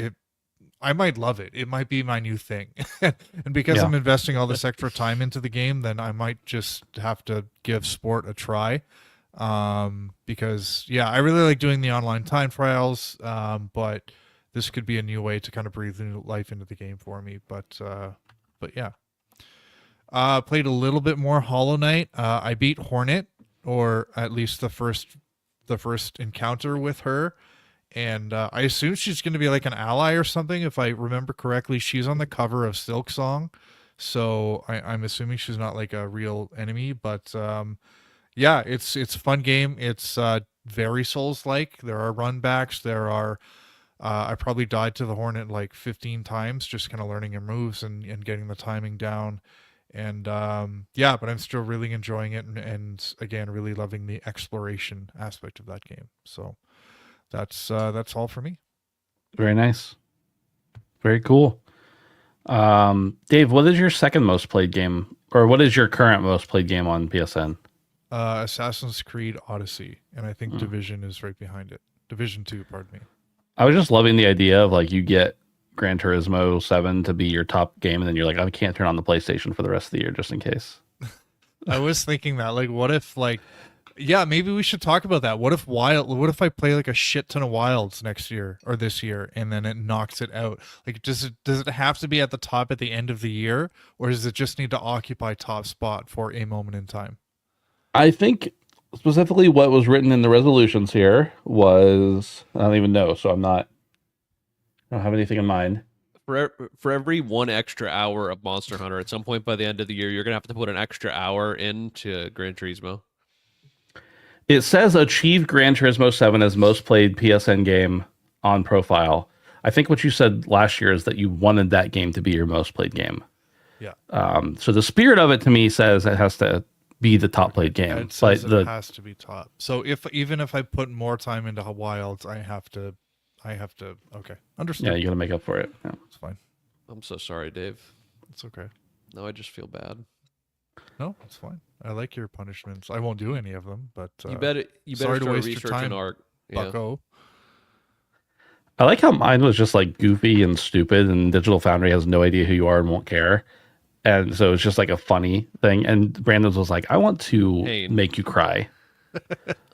I might love it. It might be my new thing. And because Yeah. I'm investing all this extra time into the game, then I might just have to give sport a try. Because yeah, I really like doing the online time trials. But this could be a new way to kind of breathe new life into the game for me. But yeah. Played a little bit more Hollow Knight. I beat Hornet, or at least the first encounter with her. and I assume she's going to be like an ally or something. If I remember correctly, she's on the cover of Silk Song, so I'm assuming she's not like a real enemy. But yeah, it's a fun game. It's very Souls-like. There are run backs. There are. I probably died to the Hornet like 15 times, just kind of learning her moves and getting the timing down. And yeah, but I'm still really enjoying it, and again, really loving the exploration aspect of that game. So that's all for me. Very nice. Very cool. Dave, what is your second most played game, or what is your current most played game on PSN? Assassin's Creed Odyssey, and I think Division is right behind it. Division 2, pardon me. I was just loving the idea of like you get Gran Turismo 7 to be your top game, and then you're like, I can't turn on the PlayStation for the rest of the year just in case. I was thinking that, like, what if, like, yeah, maybe we should talk about that. What if I play like a shit ton of Wilds next year or this year, and then it knocks it out? Like, does it have to be at the top at the end of the year, or does it just need to occupy top spot for a moment in time? I think specifically what was written in the resolutions here was, I don't even know, so I don't have anything in mind. For every 1 extra hour of Monster Hunter, at some point by the end of the year, you're gonna have to put an extra hour into Gran Turismo. It says achieve Gran Turismo 7 as most played PSN game on profile. I think what you said last year is that you wanted that game to be your most played game. Yeah. So the spirit of it to me says it has to be the top played game. It says it has to be top. So even if I put more time into Wilds, I have to. Okay, understood. Yeah, you got to make up for it. Yeah. It's fine. I'm so sorry, Dave. It's okay. No, I just feel bad. No, it's fine. I like your punishments. I won't do any of them, but you better sorry to start waste your researching time, Arc. Yeah. Bucko. I like how mine was just like goofy and stupid, and Digital Foundry has no idea who you are and won't care. And so it's just like a funny thing. And Brandon's was like, I want to make you cry.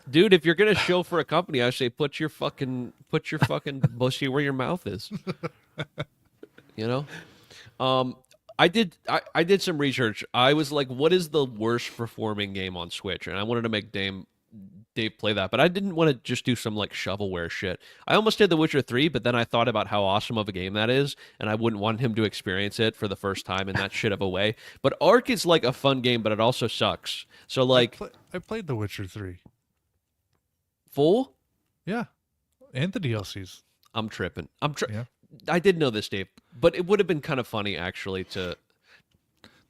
Dude, if you're gonna shill for a company, I say put your fucking bushy where your mouth is. You know? I did some research. I was like, what is the worst performing game on Switch? And I wanted to make Dave play that, but I didn't want to just do some like shovelware shit. I almost did The Witcher 3, but then I thought about how awesome of a game that is, and I wouldn't want him to experience it for the first time in that shit of a way. But Ark is like a fun game, but it also sucks. So like I played The Witcher 3. Full? Yeah. And the DLCs. I'm tripping. Yeah. I did know this, Dave, but it would have been kind of funny actually to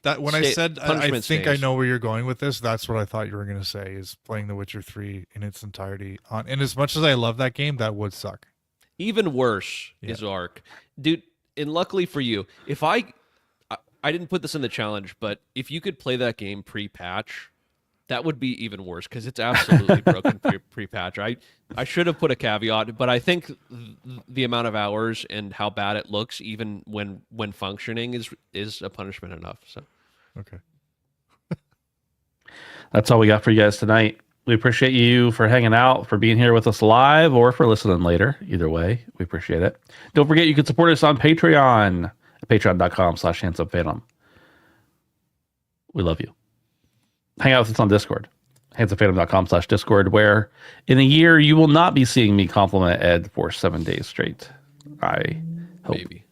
that when I said I think stains. I know where you're going with this. That's what I thought you were going to say, is playing The Witcher 3 in its entirety. And as much as I love that game, that would suck. Even worse is Ark, dude. And luckily for you, if I didn't put this in the challenge, but if you could play that game pre-patch, that would be even worse because it's absolutely broken pre-patch. I should have put a caveat, but I think the amount of hours and how bad it looks, even when functioning, is a punishment enough. So, okay, that's all we got for you guys tonight. We appreciate you for hanging out, for being here with us live, or for listening later. Either way, we appreciate it. Don't forget you can support us on Patreon at patreon.com/handsupephantom. We love you. Hang out with us on Discord, handsupephantom.com/Discord, where in a year you will not be seeing me compliment Ed for 7 days straight. I hope. Maybe.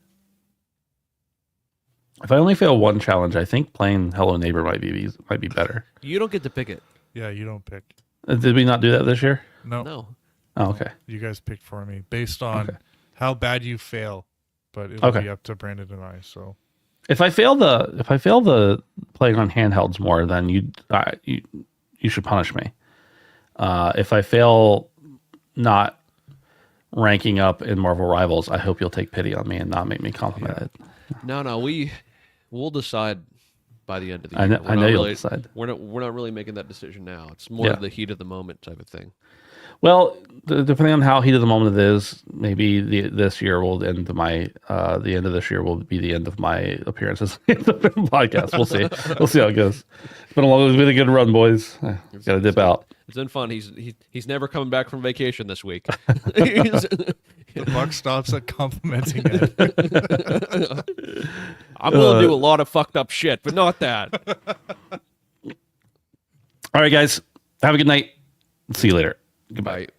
If I only fail one challenge, I think playing Hello Neighbor might be better. You don't get to pick it. Yeah, you don't pick. Did we not do that this year? No. Oh, okay. You guys picked for me based on how bad you fail, but it'll be up to Brandon and I. So if I fail the playing on handhelds more, then you should punish me. If I fail not ranking up in Marvel Rivals, I hope you'll take pity on me and not make me compliment it. No, we'll decide by the end of the year. I know you'll decide. We're not really making that decision now. It's more of the heat of the moment type of thing. Well, depending on how heat of the moment it is, maybe this year will end the end of this year will be the end of my appearances in the podcast. We'll see. We'll see how it goes. It's been a good run, boys. Got to dip out. It's been fun. He's never coming back from vacation this week. The buck stops at complimenting it. I'm willing to do a lot of fucked up shit, but not that. All right, guys. Have a good night. See you later. Goodbye. Bye.